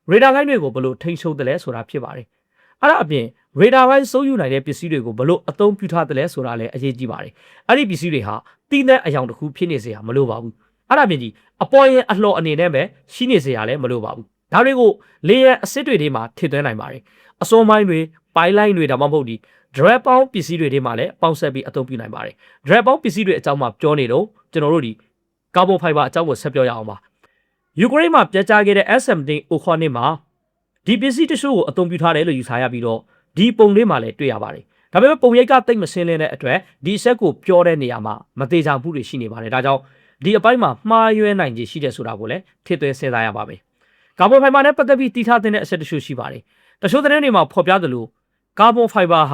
ရေဒါလိုင်းတွေကိုဘလို့ထိန်းချုပ်တယ်လဲဆိုတာဖြစ်ပါတယ်အဲ့ဒါအပြင်ရေဒါလိုင်းစိုးယူနိုင်တဲ့ပစ္စည်းတွေကိုဘလို့အသုံးပြုထားတယ်လဲဆိုတာလည်းအရေးကြီးပါတယ်အဲ့ဒီပစ္စည်းတွေဟာတီးတဲ့အယောင်တစ်ခုဖြစ်နေစေရမလို့ပါဘူးအဲ့ဒါပြင်ကြီးအပေါ်ရင်အလှော်အနေနဲ့ပဲရှိနေစေရလည်းမလို့ပါဘူးဒါတွေကိုလေယာဉ်အစ်စ်တွေထဲမှာထည့်သွင်းနိုင်ပါတယ်အစွန်းပိုင်းတွေပိုင်းလိုင်းတွေဒါမှမဟုတ်ဒီ drag ပေါင်းပစ္စည်းတွေထဲမှာလည်းပေါင်းဆက်ပြီးအသုံးပြုနိုင်ပါတယ် drag ပေါင်းပစ္စည်းတွေအကြောင်းမှာပြောနေတော့ကျွန်တော်တို့ဒီကာဗွန်ဖိုင်ဘာအကြောင်းကိုဆက်ပြောရအောင်ပါယူကရိန်းမှာပြကြားခဲ့တဲ့ S17 Okhonit မှာဒီပစ္စည်းတချို့ကိုအသုံးပြုထားတယ်လို့ယူဆရပြီးတော့ဒီပုံလေးမှာလည်းတွေ့ရပါတယ်ဒါပေမဲ့ပုံရိပ်ကတိတ်မစင်းလင်းတဲ့အတွက်ဒီအဆက်ကိုပြောတဲ့နေရာမှာမသေးချာမှုတွေရှိနေပါတယ်ဒါကြောင့်ဒီအပိုင်းမှာမှားယွင်းနိုင်ခြေရှိတယ်ဆိုတာကိုလည်းထည့်သွင်းစဉ်းစားရပါမယ်ကာဗွန်ဖိုင်ဘာနဲ့ပတ်သက်ပြီးတည်ထားတဲ့အဆက်တချို့ရှိပါတယ်တချို့သတင်းတွေမှာဖော်ပြသလိုကာဗွန်ဖိုင်ဘာဟ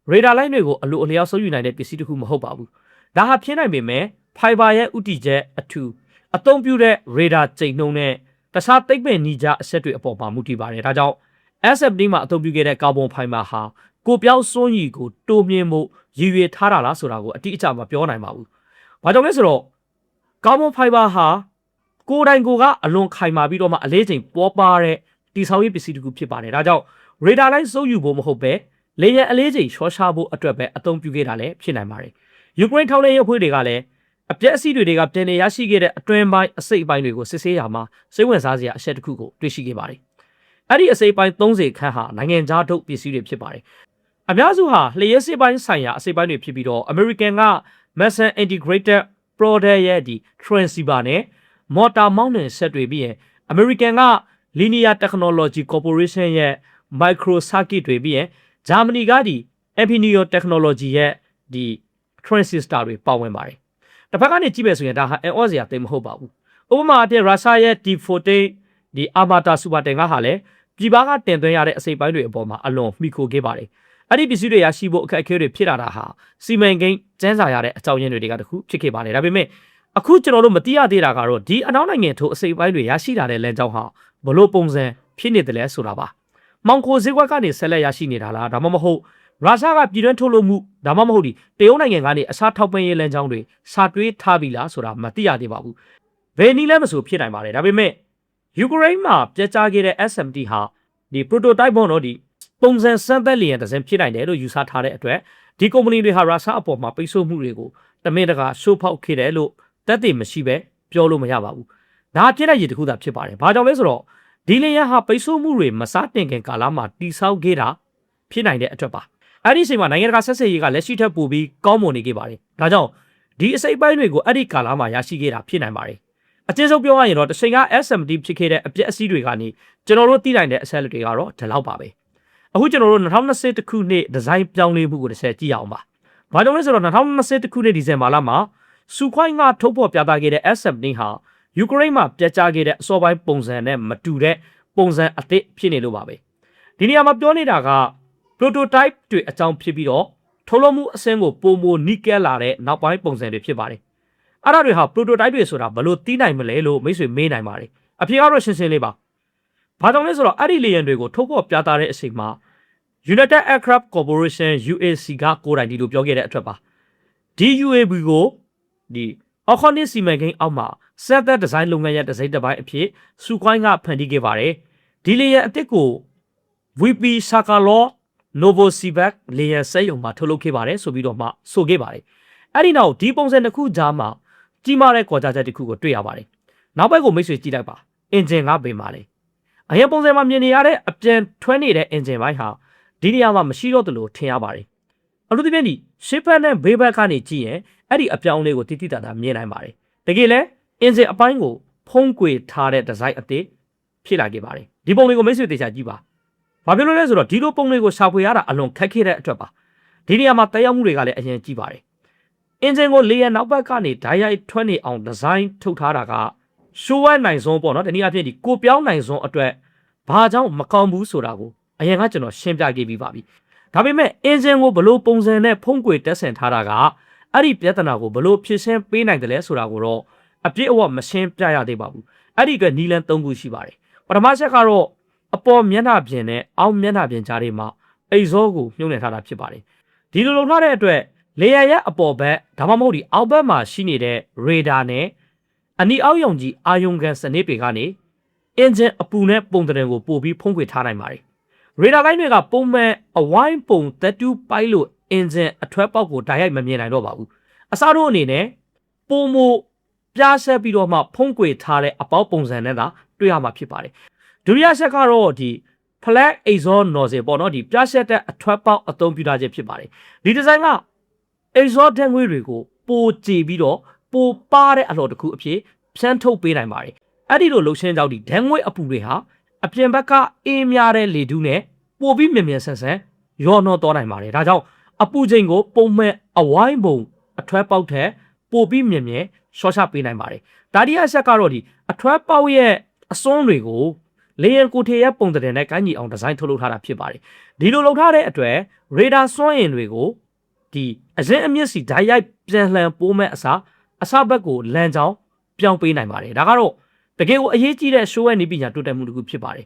ာရေဒါလိုင်းတွေကိုအလိုအလျောက်စိုးယူနိုင်တဲ့ပစ္စည်းတစ်ခုမဟုတ်ပါဘူးဒါဟာဖြစ်နိုင်ပေမဲ့ဖိုင်ဘာရဲ့ဥတီချက်အထူးအသုံးပြုတဲ့ရေဒါချိန်နှုန်းနဲ့တခြားသိပ္ပံနီးကြအဆက်တွေအပေါ်မှာမူတည်ပါတယ်ဒါကြောင့် S17 မှာအသုံးပြုခဲ့တဲ့ကာဗွန်ဖိုင်ဘာဟာကိုပြောင်းစွန်းရည်ကိုတိုးမြင့်မှုရည်ရွယ်ထားတာလားဆိုတာကိုအတိအကျမပြောနိုင်ပါဘူးဘာကြောင့်လဲဆိုတော့ကာဗွန်ဖိုင်ဘာဟာကိုယ်တိုင်ကိုကအလွန်ခိုင်မာပြီးတော့မှအလေးချိန်ပေါ်ပါတဲ့တိဆောက်ရေးပစ္စည်းတစ်ခုဖြစ်ပါတယ်ဒါကြောင့်ရေဒါလိုင်းစိုးယူဖို့မဟုတ်ပဲလေယာဉ်အလေးချိန်ရှော့ချဖို့အတွက်ပဲအသုံးပြုခဲ့တာလည်းဖြစ်နိုင်ပါတယ်ယူကရိန်းထောက်လှမ်းရေးအဖွဲ့တွေကလည်းအပြက်အစီးတွေကပြန်လည်ရရှိခဲ့တဲ့အတွင်းပိုင်းအစိတ်အပိုင်းတွေကိုစစ်ဆေးရမှာစိတ်ဝင်စားစရာအချက်တစ်ခုကိုတွေ့ရှိခဲ့ပါတယ်။အဲ့ဒီအစိတ်ပိုင်း30ခန်းဟာနိုင်ငံခြားထုတ်ပစ္စည်းတွေဖြစ်ပါတယ်။အများစုဟာလျှက်စစ်ပိုင်းဆိုင်ရာအစိတ်ပိုင်းတွေဖြစ်ပြီးတော့ American က Mason Integrated Product ရဲ့ဒီ transceiver နဲ့ motor mounting set တွေပြီးရင် American က Linear Technology Corporation ရဲ့ micro circuit တွေပြီးရင် Germany ကဒီ Infineon Technology ရဲ့ဒီ transistor တွေပါဝင်ပါတယ်။တစ်ဖက်ကနေကြည့်ပဲဆိုရင်ဒါဟာအန်အော့စရာတိတ်မဟုတ်ပါဘူး။ဥပမာအဖြစ်ရုရှားရဲ့ T14 ဒီ Armata Super Tank ဟာလည်းပြည်ပကတင်သွင်းရတဲ့အစိပ်ပိုင်းတွေအပေါ်မှာအလွန်မှီခိုခဲ့ပါတယ်။အဲ့ဒီပစ္စည်းတွေရရှိဖို့အခက်အခဲတွေဖြစ်လာတာဟာစီမံကိန်းကျန်းစာရတဲ့အကြောင်းရင်းတွေကတခုဖြစ်ခဲ့ပါတယ်။ဒါပေမဲ့အခုကျွန်တော်တို့မသိရသေးတာကတော့ဒီအနောက်နိုင်ငံထို့အစိပ်ပိုင်းတွေရရှိလာတဲ့လမ်းကြောင်းဟာဘလို့ပုံစံဖြစ်နေတယ်လဲဆိုတာပါ။မောင်ခိုဈေးကွက်ကနေဆက်လက်ရရှိနေတာလားဒါမှမဟုတ်ရုရှားကပြည်တွင်းထုတ်လုပ်မှုဒါမှမဟုတ်ဒီတရုတ်နိုင်ငံကနေအစားထောက်ပံ့ရေးလမ်းကြောင်းတွေစာတွေးထားပြီလားဆိုတာမသိရသေးပါဘူး။ဘယ်နည်းလဲမဆိုဖြစ်နိုင်ပါတယ်။ဒါပေမဲ့ယူကရိန်းမှာပြကြားခဲ့တဲ့ S17 ဟာဒီ prototype ပေါ့နော်ဒီပုံစံစမ်းသပ်လျင်တစ်စင်းဖြစ်နိုင်တယ်လို့ယူဆထားတဲ့အတွက် ဒီကုမ္ပဏီတွေဟာရုရှားအပေါ်မှာပိတ်ဆို့မှုတွေကိုတမင်တကာရှိုးဖောက်ခဲ့တယ်လို့တက်တည်မရှိပဲပြောလို့မရပါဘူးဒါအပြစ်လိုက်ရည်တစ်ခုသာဖြစ်ပါတယ်ဘာကြောင့်လဲဆိုတော့ဒီလေယာဉ်ဟာပိတ်ဆို့မှုတွေမစားတင်ခင်ကာလမှာတိဆောက်ခဲ့တာဖြစ်နိုင်တဲ့အတွက်ပါအဲ့ဒီအချိန်မှာနိုင်ငံတကာဆက်ဆံရေးကလက်ရှိထက်ပိုပြီးကောင်းမွန်နေခဲ့ပါတယ်ဒါကြောင့်ဒီအစိပ်ပိုင်းတွေကိုအဲ့ဒီကာလမှာရရှိခဲ့တာဖြစ်နိုင်ပါတယ်အကျဉ်းဆုံးပြောရရင်တော့တချိန်က SMT ဖြစ်ခဲ့တဲ့အပြစ်အစည်းတွေကနေကျွန်တော်တို့သိနိုင်တဲ့အဆက်လက်တွေကတော့ဒီလောက်ပါပဲအခုကျွန်တော်တို့2021ခုနှစ်ဒီဇိုင်းပြောင်းလဲမှုကိုတစ်ချက်ကြည့်အောင်ပါဘာကြောင့်လဲဆိုတော့2021ခုနှစ်ဒီဇင်ဘာလမှာစူခွိုင်းကထုတ်ဖော်ပြသခဲ့တဲ့ SMT ဟာယူကရိန်းမှာပြတ်ကျခဲ့တဲ့အစောပိုင်းပုံစံနဲ့မတူတဲ့ပုံစံအသစ်ဖြစ်နေလို့ပါပဲဒီနေရာမှာပြောနေတာက prototype တွေအကြောင်းဖြစ်ပြီးတော့ထုတ်လုပ်မှုအဆင့်ကိုပုံမနီးကဲလာတဲ့နောက်ပိုင်းပုံစံတွေဖြစ်ပါတယ်အဲ့ဒါတွေဟာ prototype တွေဆိုတာဘယ်လိုသိနိုင်မလဲလို့မိတ်ဆွေမေးနိုင်ပါတယ်အဖြေကတော့ရှင်းရှင်းလေးပါဘာကြောင့်လဲဆိုတော့အဲ့ဒီလေယာဉ်တွေကိုထုတ်ဖော်ပြသတဲ့အချိန်မှာ United Aircraft Corporation UAC ကကိုယ်တိုင်ဒီလိုပြောခဲ့တဲ့အတွက်ပါဒီ UAV ကိုဒီ Iconic စီမံကိန်းအောက်မှာ set the design လုပ်ငန်းရဲ့တစ်စိတ်တစ်ပိုင်းအဖြစ်စူခွိုင်းကဖန်တီးခဲ့ပါတယ်ဒီလေယာဉ်အသစ်ကို VP Sakalo Novosibirsk လေယာဉ်စက်ရုံမှာထုတ်လုပ်ခဲ့ပါတယ်ဆိုပြီးတော့မှဆိုခဲ့ပါတယ်အဲ့ဒီနောက်ဒီပုံစံတစ်ခုကြားမှာကြီးမားတဲ့ကွာခြားချက်တစ်ခုကိုတွေ့ရပါတယ်နောက်ဘက်ကိုမိတ်ဆွေကြည့်လိုက်ပါအင်ဂျင်ကပင်ပါလေအရင်ပုံစံမှာမြင်နေရတဲ့အပြန်ထွက်နေတဲ့အင်ဂျင်ပိုင်းဟာဒီနေရာမှာမရှိတော့တယ်လို့ထင်ရပါတယ်အထူးသဖြင့်ဒီရှစ်ဖက်နဲ့ဘေးဘက်ကနေကြည့်ရင်အဲ့ဒီအပြောင်းလေးကိုတိတိတတ်တာမြင်နိုင်ပါတယ်တကယ်လဲအင်ဂျင်အပိုင်းကိုဖုံးကွယ်ထားတဲ့ဒီဇိုင်းအသစ်ဖြစ်လာခဲ့ပါတယ်ဒီပုံလေးကိုမိတ်ဆွေသေချာကြည့်ပါဘာဖြစ်လို့လဲဆိုတော့ဒီလိုပုံလေးကိုရှာဖွေရတာအလွန်ခက်ခဲတဲ့အတွက်ပါဒီနေရာမှာတက်ရောက်မှုတွေကလည်းအရင်ကြည့်ပါတယ်အင်ဂျင်ကိုလေယာဉ်နောက်ဘက်ကနေဓာတ်ရိုက်ထွက်နေအောင်ဒီဇိုင်းထုတ်ထားတာကရှိုးဝဲနိုင်စွန်းပေါ့နော်တနည်းအားဖြင့်ဒီကိုပြောင်းနိုင်စွန်းအတွက်ဘာကြောင့်မကောင်းဘူးဆိုတာကိုအရင်ကကျွန်တော်ရှင်းပြခဲ့ပြီးပါပြီဒါပေမဲ့အင်ဂျင်ကိုဘလို့ပုံစံနဲ့ဖုံးကွယ်တက်ဆင်ထားတာကအဲ့ဒီပြဿနာကိုဘလို့ဖြေရှင်းပေးနိုင်တယ်လဲဆိုတာကိုတော့အပြည့်အဝမရှင်းပြရသေးပါဘူးအဲ့ဒီအတွက်နီလန်၃ခုရှိပါတယ်ပထမချက်ကတော့အပေါ်မျက်နှာပြင်နဲ့အောက်မျက်နှာပြင်ကြားထဲမှာအိတ်ဇောကိုမြုပ်နှံထားတာဖြစ်ပါတယ်ဒီလိုလုပ်ထားတဲ့အတွက်လေယာဉ်ရဲ့အပေါ်ဘက်ဒါမှမဟုတ်ဒီအောက်ဘက်မှာရှိနေတဲ့ရေဒါနဲ့အနီအောက်ရောင်ကြီးအာယုံကန်စနစ်တွေကနေအင်ဂျင်အပူနဲ့ပုံတံကိုပို့ပြီးဖုံးကွယ်ထားနိုင်ပါတယ်ရေဒါလိုင်းတွေကပုံမှန်အဝိုင်းပုံတက်တူးပိုက်လို့အင်ဂျင်အထွက်ပေါက်ကိုဓာတ်ရိုက်မမြင်နိုင်တော့ပါဘူးအစားတို့အနေနဲ့ပုံမပြားဆက်ပြီးတော့မှဖုံးကွယ်ထားတဲ့အပေါက်ပုံစံနဲ့သာတွေ့ရမှာဖြစ်ပါတယ်ဒုတိယချက်ကတော့ဒီ flat exhaust nozzle ပေါ့နော်ဒီပြားဆက်တဲ့အထွက်ပေါက်အသုံးပြုထားခြင်းဖြစ်ပါတယ်ဒီဒီဇိုင်းက exhaust ဓာတ်ငွေ့တွေကိုပိုကြည်ပြီးတော့ပိုပါတဲ့အလှော်တစ်ခုအဖြစ်ဖြန်းထုတ်ပေးနိုင်ပါတယ်အဲ့ဒီလိုလှုပ်ရှင်းကြောင်းဒီဓာတ်ငွေ့အပူတွေဟာအပြင်ဘက်ကအေးများတဲ့လေထုနဲ့ပိုပြီးမြင်မြန်ဆန်ဆန်ရောနှောသွားနိုင်ပါတယ်ဒါကြောင့်အပူချိန်ကိုပုံမှန်အဝိုင်းပုံအထွက်ပေါက်ထက်ပိုပြီးမြင်မြန်ရှော့ချပေးနိုင်ပါတယ်ဒါတိယဆက်ကတော့ဒီအထွက်ပေါက်ရဲ့အစွန်းတွေကိုလေယာဉ်ကိုထေရဲ့ပုံတံနဲ့ကိုင်းညီအောင်ဒီဇိုင်းထုတ်လုပ်ထားတာဖြစ်ပါတယ်ဒီလိုလုပ်ထားတဲ့အတွက်ရေဒါစွမ်းအင်တွေကိုဒီအရင်အမြင့်စီဓာတ်ရိုက်ပြန်လှန်ပိုးမဲ့အစားဘက်ကိုလမ်းကြောင်းပြောင်းပေးနိုင်ပါတယ်ဒါကတော့တကယ်ကိုအရေးကြီးတဲ့ရှိုးဝဲနည်းပညာတိုးတက်မှုတစ်ခုဖြစ်ပါတယ်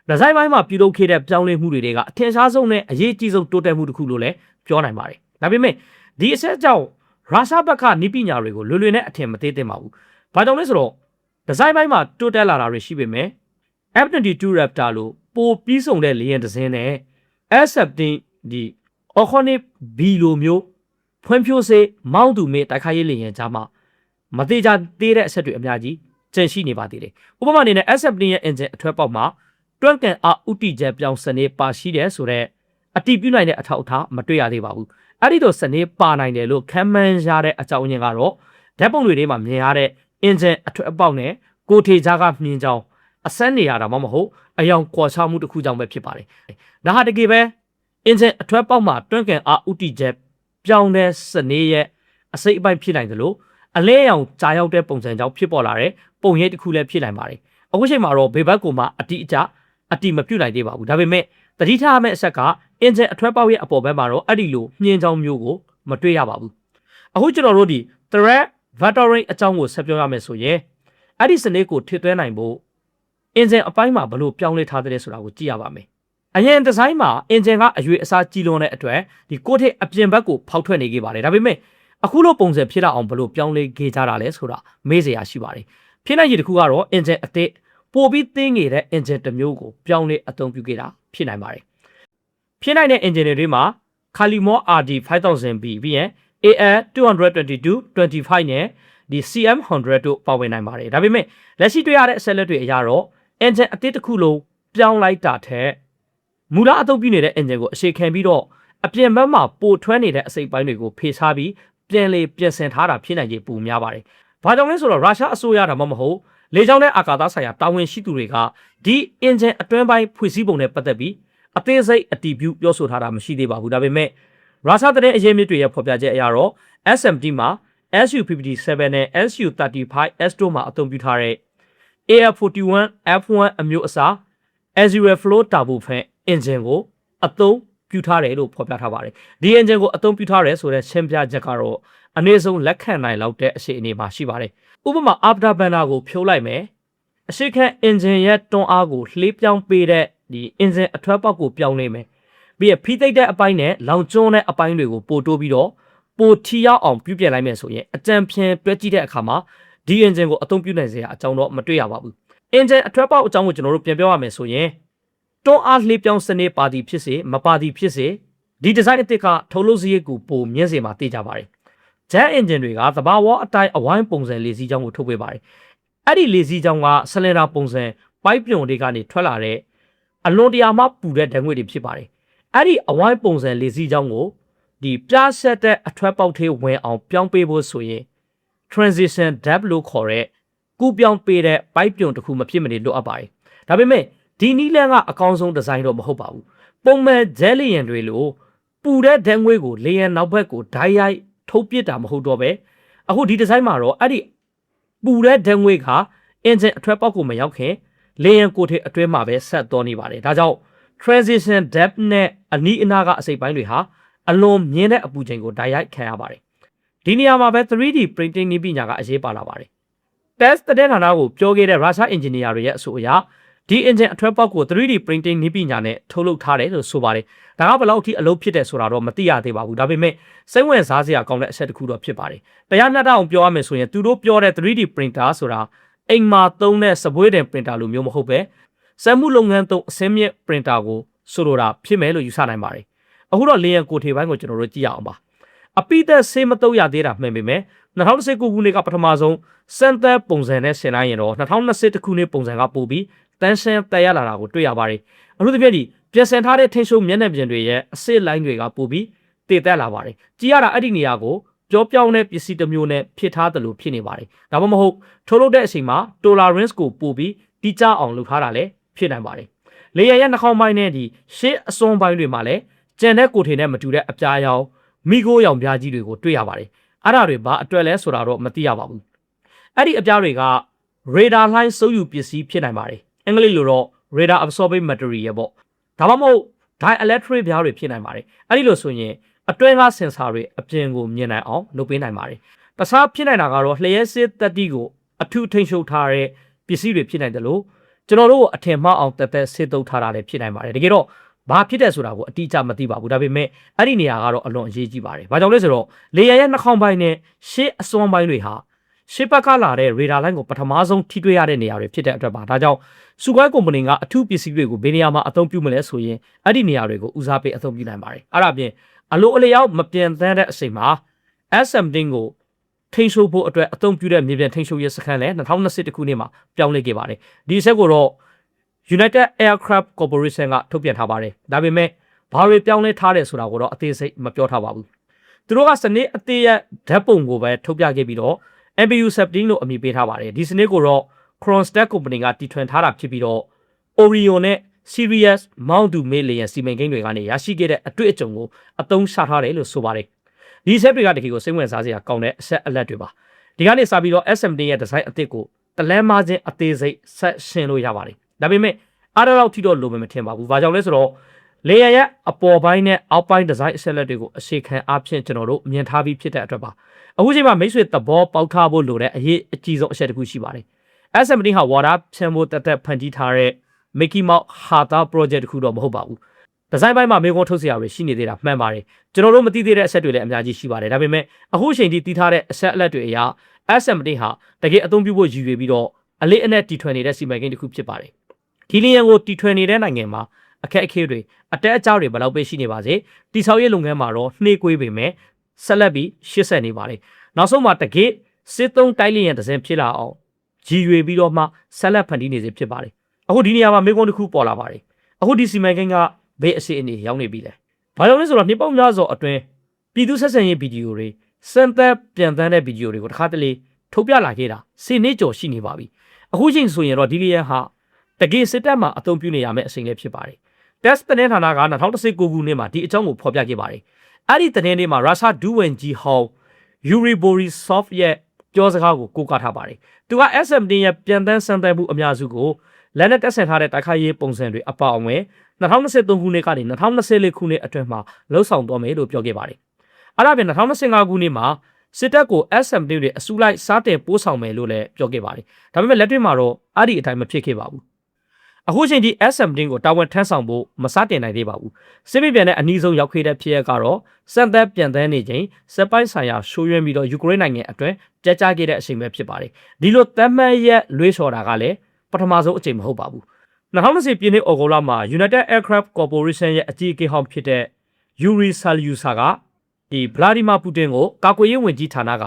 ဒီဇိုင်းပိုင်းမှာပြုလုပ်ခဲ့တဲ့ပြောင်းလဲမှုတွေကအထင်ရှားဆုံးနဲ့အရေးကြီးဆုံးတိုးတက်မှုတစ်ခုလို့လည်းပြောနိုင်ပါတယ်ဒါပေမဲ့ဒီအဆက်ကြောင့်ရုရှားဘက်ကနည်းပညာတွေကိုလွယ်လွယ်နဲ့အထင်မသေးသင့်ပါဘူးဘာကြောင့်လဲဆိုတော့ဒီဇိုင်းပိုင်းမှာတိုးတက်လာတာတွေရှိပေမဲ့ F-22 Raptor လို့ပိုပြီးဆုံးတဲ့လေယာဉ်တစ်စင်းနဲ့ F-17 ဒီ Iconic B လိုမျိုးဖွံ့ဖြိုးစေမောင်းသူမေတိုက်ခိုက်ရေးလေယာဉ်ကြားမှာမသေးကြသေးတဲ့အဆက်တွေအများကြီးကျန်ရှိနေပါသေးတယ်။ဥပမာအနေနဲ့ F-17 ရဲ့ engine အထွတ်ပေါက်မှာတွန်းကန်အားဥတီချက်ပြောင်းစနေပါရှိတယ်ဆိုတော့အတိပြုနိုင်တဲ့အထောက်အထားမတွေ့ရသေးပါဘူး။အဲ့ဒီတော့စနေပါနိုင်တယ်လို့ခံမှန်းရတဲ့အကြောင်းရင်းကတော့ဓာတ်ပုံတွေထဲမှာမြင်ရတဲ့ engine အထွတ်ပေါက်နဲ့ကိုထေကြားကမြင်ကြောင်းအစမ်းနေရတာမှမဟုတ်အယောင်ကွာခြားမှုတစ်ခုကြောင့်ပဲဖြစ်ပါတယ်။ဒါဟာတကယ်ပဲ engine အထွတ်ပေါက်မှာတွန်းကန်အားဥတီချက်ပြောင်းတဲ့စနေရဲ့အစိတ်အပိုင်းဖြစ်နိုင်တယ်လို့အလဲအောင်ကြားရောက်တဲ့ပုံစံကြောင့်ဖြစ်ပေါ်လာတဲ့ပုံရိပ်တစ်ခုလည်းဖြစ်နိုင်ပါတယ်။အခုချိန်မှာတော့ဘေဘက်ကိုမှအတိအကျအတိမပြုတ်နိုင်သေးပါဘူး။ဒါပေမဲ့တတိထားမယ့်အဆက်က engine အထွတ်ပေါက်ရဲ့အပေါ်ဘက်မှာတော့အဲ့ဒီလိုမြင်းချောင်းမျိုးကိုမတွေ့ရပါဘူး။အခုကျွန်တော်တို့ဒီ thread vectoring အကြောင်းကိုဆက်ပြောရမယ်ဆိုရင်အဲ့ဒီစနစ်ကိုထွေသွဲနိုင်ဖို့ engine အပိုင်းမှာဘလို့ပြောင်းလဲထားတဲ့ဆိုတာကိုကြည့်ရပါမယ်။အရင်ဒီဇိုင်းမှာ engine ကအရွေအစားကြီးလွန်တဲ့အတွက်ဒီကိုထိပ်အပြင်ဘက်ကိုဖောက်ထွက်နေခဲ့ပါတယ်။ဒါပေမဲ့အခုလိုပုံစံဖြစ်လာအောင်ဘလို့ပြောင်းလဲခဲ့ကြတာလဲဆိုတာမေးစရာရှိပါတယ်။ဖြစ်နိုင်ရည်တစ်ခုကတော့ engine အသစ်ပိုပြီးသင်းငယ်တဲ့ engine တစ်မျိုးကိုပြောင်းလဲအသုံးပြုခဲ့တာဖြစ်နိုင်ပါတယ်။ဖြစ်နိုင်တဲ့ engine တွေမှာ Kalimor RD 5000B ပြီးရင် AL 222-25 နဲ့ဒီ CM100 တို့ပါဝင်နိုင်ပါတယ်ဒါပေမဲ့လက်ရှိတွေ့ရတဲ့အဆက်လက်တွေအရတော့ engine အသစ်တစ်ခုလုံးပြောင်းလိုက်တာထက်မူလအသုံးပြုနေတဲ့ engine ကိုအခြေခံပြီးတော့အပြင်ဘက်မှာပိုထွန်းနေတဲ့အစိတ်ပိုင်းတွေကိုဖေရှားပြီးပြန်လေပြင်ဆင်ထားတာဖြစ်နိုင်ခြေပိုများပါတယ်။ဘာကြောင့်လဲဆိုတော့ရုရှားအစိုးရတာမှမဟုတ်လေကြောင်းနဲ့အာကာသဆိုင်ရာတာဝန်ရှိသူတွေကဒီ engine အတွင်းပိုင်းဖွင့်စည်းပုံနဲ့ပတ်သက်ပြီးအသေးစိတ်အတည်ပြုပြောဆိုထားတာမရှိသေးပါဘူး။ဒါပေမဲ့ရုရှားတဲ့အရေးမြစ်တွေရဲ့ဖော်ပြချက်အရတော့ SMT မှာ SU-57 နဲ့ SU-35S တို့မှာအသုံးပြုထားတဲ့ AL-41 F1 အမျိုးအစား Azure Flow Turbofan engine ကိုအသုံးပြုထားတယ်လို့ဖော်ပြထားပါတယ်။ဒီ engine ကိုအသုံးပြုထားတယ်ဆိုတဲ့ရှင်းပြချက်ကတော့အနည်းဆုံးလက်ခံနိုင်လောက်တဲ့အခြေအနေမှာရှိပါတယ်။ဥပမာ afterburner ကိုဖြိုးလိုက်မယ်။အရှိခံ engine ရဲ့တွန်းအားကိုလှေးပြောင်းပေးတဲ့ဒီ engine အထွက်ပေါက်ကိုပြောင်းနေမယ်။ပြီးရဖိသိပ်တဲ့အပိုင်းနဲ့လောင်ကျွန်းတဲ့အပိုင်းတွေကိုပို့တိုးပြီးတော့ပိုထီရောက်အောင်ပြုပြင်လိုက်မယ်ဆိုရင်အကြံဖြန်တွဲကြည့်တဲ့အခါမှာဒီ engine ကိုအသုံးပြုနိုင်စရာအကြောင်းတော့မတွေ့ရပါဘူး။ engine အထွက်ပေါက်အကြောင်းကိုကျွန်တော်တို့ပြန်ပြောရမယ်ဆိုရင်တွန်းအားလှေးပြောင်းစနစ်ပါတီဖြစ်စေမပါတီဖြစ်စေဒီဒီဇိုင်းအသစ်ကထုတ်လုပ်စရိတ်ကိုပိုမြင့်စေမှာသိကြပါတယ်။ jet engine တွေကသဘာဝအတိုင်းအဝိုင်းပုံစံလေစီးကြောင်းကိုထုတ်ပေးပါတယ်။အဲ့ဒီလေစီးကြောင်းကဆလင်ဒါပုံစံပိုက်ပြုံတွေကနေထွက်လာတဲ့အလွန်တရာမှပူတဲ့ဓာတ်ငွေ့တွေဖြစ်ပါတယ်။အဲ့ဒီအဝိုင်းပုံစံလေစီးကြောင်းကိုဒီပြားဆက်တဲ့အထွက်ပေါက်သေးဝင်အောင်ပြောင်းပေးဖို့ဆိုရင် transition depth လို့ခေါ်တဲ့ကူးပြောင်းပေးတဲ့ပိုက်ပြုံတစ်ခုမဖြစ်မနေလိုအပ်ပါတယ်။ဒါပေမဲ့ဒီနီးလန်းကအကောင်းဆုံးဒီဇိုင်းတော့မဟုတ်ပါဘူး။ပုံမှန်ဂျဲလီယန်တွေလိုပူတဲ့ဓာတ်ငွေ့ကိုလေယန်နောက်ဘက်ကိုဓာတ်ရိုက်ထုတ်ပစ်တာမဟုတ်တော့ပဲအခုဒီဒီဇိုင်းမှာတော့အဲ့ဒီပူတဲ့ဓာတ်ငွေ့ကအင်ဂျင်အထွက်ပေါက်ကိုမရောက်ခင်လေယန်ကိုထေအတွင်းမှာပဲဆက်သွားနေပါတယ်။ဒါကြောင့် transition depth နဲ့အနီးအနားကအစိပ်ပိုင်းတွေဟာအလွန်မြင့်တဲ့အပူချိန်ကိုဓာတ်ရိုက်ခံရပါတယ်။ဒီနေရာမှာပဲ 3D printing နည်းပညာကအရေးပါလာပါတယ်။ test တဲ့ဌာနကိုပြောခဲ့တဲ့ရုရှား engineer တွေရဲ့အဆိုအရဒီ engine အထွက်ပေါက်ကို 3D printing နည်းပညာနဲ့ထုတ်လုပ်ထားတယ်လို့ဆိုပါတယ်။ဒါကဘယ်လောက်အထိအလုပ်ဖြစ်တယ်ဆိုတာတော့မသိရသေးပါဘူး။ဒါပေမဲ့စိတ်ဝင်စားစရာကောင်းတဲ့အချက်တစ်ခုတော့ဖြစ်ပါတယ်။တရားမျှတအောင်ပြောရမယ်ဆိုရင်သူတို့ပြောတဲ့ 3D printer ဆိုတာအိမ်မှာသုံးတဲ့စပွဲတင် printer လိုမျိုးမဟုတ်ပဲစက်မှုလုပ်ငန်းသုံးအစင်းမြင့် printer ကိုဆိုလိုတာဖြစ်မယ်လို့ယူဆနိုင်ပါတယ်။အခုတော့လေယာဉ်ကိုထေပိုင်းကိုကျွန်တော်တို့ကြည့်ရအောင်ပါ။အပိသက်ဆေးမတုပ်ရသေးတာမှန်ပေမဲ့2019ခုနှစ်ကပထမဆုံးစံသက်ပုံစံနဲ့ဆင်လိုက်ရင်တော့2021ခုနှစ်ပုံစံကပိုပြီးတန်းရှင်းတက်ရလာတာကိုတွေ့ရပါတယ်။အခုတစ်ပြည့်ဒီပြင်ဆင်ထားတဲ့ထင်းရှုံမျက်နှာပြင်တွေရဲ့အစစ်လိုင်းတွေကပိုပြီးတည်တက်လာပါတယ်။ကြည့်ရတာအဲ့ဒီနေရာကိုပြောပြောင်းတဲ့ပစ္စည်းတစ်မျိုးနဲ့ဖြစ်ထားတယ်လို့ဖြစ်နေပါတယ်။ဒါမှမဟုတ်ထုတ်လုပ်တဲ့အချိန်မှာ tolerance ကိုပိုပြီးတိကျအောင်လုပ်ထားတာလည်းဖြစ်နိုင်ပါတယ်။လေယာဉ်ရဲ့နှာခေါင်းပိုင်းနဲ့ဒီရှေ့အစွန်းပိုင်းတွေမှာလည်းကျန်တဲ့ကိုထေနဲ့မတူတဲ့အပြားရောင်မိခိုးရောင်ပြားကြီးတွေကိုတွေ့ရပါတယ်။အဲ့ဒါတွေဘာအတွက်လဲဆိုတာတော့မသိရပါဘူး။အဲ့ဒီအပြားတွေက radar လှိုင်းစုပ်ယူပစ္စည်းဖြစ်နိုင်ပါတယ်။အင်္ဂလိပ်လိုတော့ radar absorbing material ပေါ့။ဒါမှမဟုတ် dielectric ပြားတွေဖြစ်နိုင်ပါတယ်။အဲ့ဒီလိုဆိုရင်အတွင်းကစင်ဆာတွေအပြင်ကိုမြင်နိုင်အောင်လုပ်ပေးနိုင်ပါတယ်။တခြားဖြစ်နိုင်တာကတော့လျှက်စစ်တက်တီကိုအထူးထိန်းချုပ်ထားတဲ့ပစ္စည်းတွေဖြစ်နိုင်တယ်လို့ကျွန်တော်တို့အထင်မှားအောင်တက်တက်စစ်တုပ်ထားတာလည်းဖြစ်နိုင်ပါတယ်။တကယ်တော့ဘာဖြစ်တယ်ဆိုတာကိုအတိအကျမသိပါဘူး။ဒါပေမဲ့အဲ့ဒီနေရာကတော့အလွန်အရေးကြီးပါတယ်။ဘာကြောင့်လဲဆိုတော့လေယာဉ်ရဲ့နှာခေါင်းပိုင်းနဲ့ရှေ့အစွန်းပိုင်းတွေဟာရှေ့ဘက်ကလာတဲ့ radar line ကိုပထမဆုံးထိတွေ့ရတဲ့နေရာတွေဖြစ်တဲ့အတွက်ပါ။ဒါကြောင့်စူကွဲကုမ္ပဏီကအထူးပစ္စည်းတွေကိုဘယ်နေရာမှာအသုံးပြုမလဲဆိုရင်အဲ့ဒီနေရာတွေကိုဦးစားပေးအသုံးပြုနိုင်ပါတယ်။အဲ့ဒါပြင်အလိုအလျောက်မပြန်သန်းတဲ့အချိန်မှာ SM10 ကိုထိန်းချုပ်ဖို့အတွက်အသုံးပြုတဲ့မြေပြင်ထိန်းချုပ်ရေးစခန်းလည်း2021ခုနှစ်မှာပြောင်းလဲခဲ့ပါတယ်။ဒီဆက်ကိုတော့ United Aircraft Corporation ကထုတ်ပြန်ထားပါတယ်။ဒါပေမဲ့ဘာတွေပြောင်းလဲထားတယ်ဆိုတာကိုတော့အသေးစိတ်မပြောထားပါဘူး။သူတို့ကစနစ်အသေးရဲ့ဓာတ်ပုံကိုပဲထုတ်ပြခဲ့ပြီးတော့ MBU-17 လို့အမည်ပေးထားပါတယ်။ဒီစနစ်ကိုတော့ Kronstadt Company ကတီထွင်ထားတာဖြစ်ပြီးတော့ Orion နဲ့ Sirius မောင်းသူမေးလေယာဉ်စီမံကိန်းတွေကနေရရှိခဲ့တဲ့အတွေ့အကြုံကိုအသုံးချထားတယ်လို့ဆိုပါတယ်။ဒီဆက်တွေကတကယ်ကိုစိတ်ဝင်စားစရာကောင်းတဲ့အဆက်အလက်တွေပါ။ဒီကနေစပြီးတော့ SM10 ရဲ့ဒီဇိုင်းအသစ်ကိုတလန်းမချင်းအသေးစိတ်ဆက်ရှင်းလို့ရပါတယ်။ဒါပေမဲ့အားတော့ထိတော့လိုမယ်မထင်ပါဘူး။ဘာကြောင့်လဲဆိုတော့လေယာဉ်ရဲ့အပေါ်ပိုင်းနဲ့အောက်ပိုင်းဒီဇိုင်းအဆက်လက်တွေကိုအခြေခံအားဖြင့်ကျွန်တော်တို့မြင်ထားပြီးဖြစ်တဲ့အတွက်ပါ။အခုချိန်မှာမိတ်ဆွေသဘောပေါက်ထားဖို့လိုတဲ့အရေးအကြီးဆုံးအချက်တစ်ခုရှိပါတယ်။ SM10 ဟာဝါဒဖြန့်ဖို့တက်ဖန်တီးထားတဲ့ Mickey Mouse ဟာတာ project တခုတော့မဟုတ်ပါဘူး။ဒီဇိုင်းပိုင်းမှာမေကွန်ထုတ်စရာတွေရှိနေသေးတာမှန်ပါတယ်။ကျွန်တော်တို့မသိသေးတဲ့အဆက်တွေလည်းအများကြီးရှိပါတယ်။ဒါပေမဲ့အခုချိန်ထိတည်ထားတဲ့အဆက်အလက်တွေအရ SM10 ဟာတကယ်အသုံးပြုဖို့ရည်ရွယ်ပြီးတော့အလေးအနက်တီထွင်နေတဲ့စီမံကိန်းတစ်ခုဖြစ်ပါတယ်။ဒီလီယံကိုတီထွင်နေတဲ့နိုင်ငံမှာ အခက်အခဲတွေအတက်အကျတွေဘယ်လောက်ပဲရှိနေပါစေတိဆောက်ရေးလုပ်ငန်းမှာတော့နှေးကွေးပေမဲ့ဆက်လက်ပြီးရှစ်ဆက်နေပါတယ်နောက်ဆုံးမှာတကယ့်စစ်သုံးတိုက်လျင်တစ်စင်းဖြစ်လာအောင်ကြည်ရွယ်ပြီးတော့မှဆက်လက်ဖန်တီးနေစေဖြစ်ပါတယ်အခုဒီနေရာမှာမိကုန်းတစ်ခုပေါ်လာပါတယ်အခုဒီစီမံကိန်းကဘေးအစီအနေရောက်နေပြီလေဘာကြောင့်လဲဆိုတော့နှစ်ပေါင်းများစွာအတွင်းပြည်သူဆက်ဆံရေးဗီဒီယိုတွေစံသက်ပြန်တန်းတဲ့ဗီဒီယိုတွေကိုတစ်ခါတလေထုတ်ပြလာခဲ့တာစေနှစ်ကျော်ရှိနေပါပြီအခုချိန်ဆိုရင်တော့ဒီလျက်ဟာတကယ်စစ်တပ်မှာအသုံးပြုနေရမယ့်အချိန်လေးဖြစ်ပါတယ် test တဲ့ဌာနက2019ခုနှစ်မှာဒီအကြောင်းကိုဖော်ပြခဲ့ပါတယ်အဲ့ဒီသတင်းလေးမှာရုရှားဒူဝင်ဂျီဟောင်းယူရီဘိုရီဆော့ဖ်ရဲ့ပြောစကားကိုကိုးကားထားပါတယ်သူက SM10 ရဲ့ပြန်တန်းစံတန်းမှုအများစုကိုလက်နက်တပ်ဆင်ထားတဲ့တိုက်ခိုက်ရေးပုံစံတွေအပါအဝင်2023ခုနှစ်ကနေ2024ခုနှစ်အတွင်းမှာလှုပ်ဆောင်သွားမယ်လို့ပြောခဲ့ပါတယ်အဲ့ဒါပြင်2025ခုနှစ်မှာစစ်တပ်ကို SM10 တွေအစုလိုက်စားတင်ပိုးဆောင်မယ်လို့လည်းပြောခဲ့ပါတယ်ဒါပေမဲ့လက်တွေ့မှာတော့အဲ့ဒီအတိုင်းမဖြစ်ခဲ့ပါဘူးအခုချိန်ထိ SM10 ကိုတာဝန်ထမ်းဆောင်ဖို့မစတင်နိုင်သေးပါဘူးစစ်မြေပြင်နဲ့အနီးဆုံးရောက်ခဲ့တဲ့ဖြစ်ရပ်ကတော့စံသက်ပြန်တန်းနေချိန်စက်ပိုင်းဆိုင်ရာရှိုးယွင်းပြီးတော့ယူကရိန်းနိုင်ငံအတွင်းကြက်ကြားခဲ့တဲ့အချိန်ပဲဖြစ်ပါတယ်ဒီလိုတမ်းမှတ်ရက်လွှဲချော်တာကလည်းပထမဆုံးအချိန်မဟုတ်ပါဘူး2020ပြည့်နှစ်ဩဂုတ်လမှာ United Aircraft Corporation ရဲ့အကြီးအကဲဟောင်းဖြစ်တဲ့ Yuri Salyusa ကဒီဗလာဒီမာပူတင်ကိုကာကွယ်ရေးဝန်ကြီးဌာနက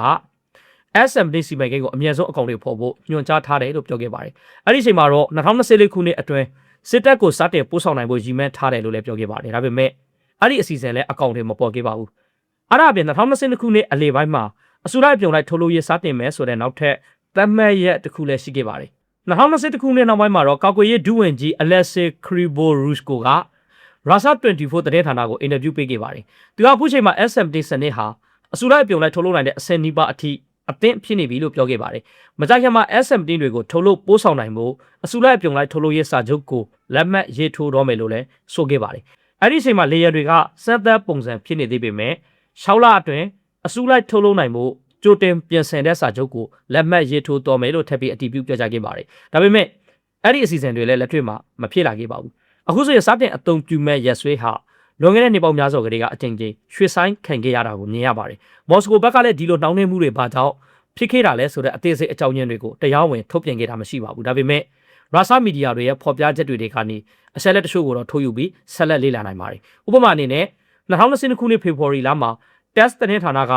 SM10 စီမံကိန်းကိုအမြဲဆုံးအကောင့်တွေဖော်ဖို့ညွှန်ကြားထားတယ်လို့ပြောခဲ့ပါတယ်။အဲ့ဒီအချိန်မှာတော့2024ခုနှစ်အတွင်းစစ်တပ်ကိုစတင်ပို့ဆောင်နိုင်ဖို့ရည်မှန်းထားတယ်လို့လည်းပြောခဲ့ပါတယ်။ဒါပေမဲ့အဲ့ဒီအစီအစဉ်လည်းအကောင့်တွေမပေါ်ခဲ့ပါဘူး။အဲ့ဒါအပြင်2022ခုနှစ်အလေပိုင်းမှာအစိုးရပြုံလိုက်ထုတ်လို့ရစတင်မယ်ဆိုတဲ့နောက်ထပ်သတ်မှတ်ရက်တစ်ခုလည်းရှိခဲ့ပါတယ်။2021ခုနှစ်နောက်ပိုင်းမှာတော့ကာကွယ်ရေးဒုဝန်ကြီး Alexei Krivorushko ကRussia 24သတင်းဌာနကိုအင်တာဗျူးပေးခဲ့ပါတယ်။သူကအခုချိန်မှာ SM10 စနစ်ဟာအစိုးရပြုံလိုက်ထုတ်လုပ်နိုင်တဲ့အဆင့်နီးပါးအထိအသင့်ဖြစ်နေပြီလို့ပြောခဲ့ပါတယ်။မကြခင်မှာ SM10 တွေကိုထုတ်လုပ်ပို့ဆောင်နိုင်မှုအစိုးရပြုံလိုက်ထုတ်လုပ်ရေးစာချုပ်ကိုလက်မှတ်ရေးထိုးတော့မယ်လို့လည်းဆိုခဲ့ပါတယ်။အဲ့ဒီအချိန်မှာလေယာဉ်တွေကစက်သက်ပုံစံဖြစ်နေသေးပေမဲ့6လအတွင်းအစိုးရထုတ်လုပ်နိုင်မှုကြိုတင်ပြင်ဆင်တဲ့စာချုပ်ကိုလက်မှတ်ရေးထိုးတော့မယ်လို့ထပ်ပြီးအတည်ပြုပြောကြားခဲ့ပါတယ်။ဒါပေမဲ့အဲ့ဒီအစီအစဉ်တွေလည်းလက်တွေ့မှာမဖြစ်လာခဲ့ပါဘူး။အခုဆိုရင်စတင်အသုံးပြုမဲ့ရက်ဆွေးဟာလွန်ခဲ့တဲ့နှစ်ပေါင်းများစွာကလေးကအကြိမ်ကြိမ်ရွှေဆိုင်ခံခဲ့ရတာကိုမြင်ရပါတယ်။မော်စကိုဘက်ကလည်းဒီလိုနှောင်းနှင်းမှုတွေဘာကြောင့်ဖြစ်ခဲ့တာလဲဆိုတဲ့အသေးစိတ်အကြောင်းရင်းတွေကိုတရားဝင်ထုတ်ပြန်ခဲ့တာမရှိပါဘူး။ဒါပေမဲ့ရုရှားမီဒီယာတွေရဲ့ဖော်ပြချက်တွေကနေအချက်လက်တချို့ကိုတော့ထုတ်ယူပြီးဆက်လက်လေ့လာနိုင်ပါတယ်။ဥပမာအနေနဲ့2020ခုနှစ်ဖေဖော်ဝါရီလမှာ test သတင်းဌာနက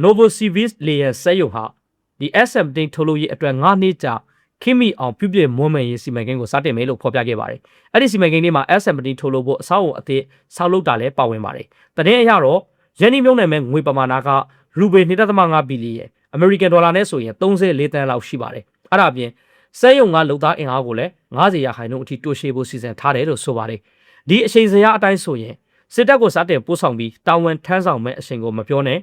Novosibirsk လေယာဉ်စက်ရုံဟာဒီ SM10 ထုတ်လုပ်ရေးအတွက်9နှစ်ကြာခိမိအောင်ပြုပြင်မွမ်းမံရေးစီမံကိန်းကိုစတင်မယ်လို့ဖော်ပြခဲ့ပါတယ်။အဲ့ဒီစီမံကိန်းလေးမှာ SM10 ထုတ်လုပ်ဖို့အဆောက်အအုံအသစ်ဆောက်လုပ်တာလည်းပါဝင်ပါတယ်။တရင်အရတော့ယင်းနှိမ့်မြုံနယ်မဲ့ငွေပမာဏကရူဘီ 2.5 ဘီလီယံအမေရိကန်ဒေါ်လာနဲ့ဆိုရင်34တန်းလောက်ရှိပါတယ်။အဲ့ဒါအပြင်စက်ရုံကလုံသားအင်အားကိုလည်း90ရာခိုင်နှုန်းအထိတိုးရှင်းဖို့စီစဉ်ထားတယ်လို့ဆိုပါတယ်။ဒီအချိန်စရာအတိုင်းဆိုရင်စစ်တပ်ကိုစတင်ပို့ဆောင်ပြီးတာဝန်ထမ်းဆောင်မဲ့အချိန်ကိုမပြောနဲ့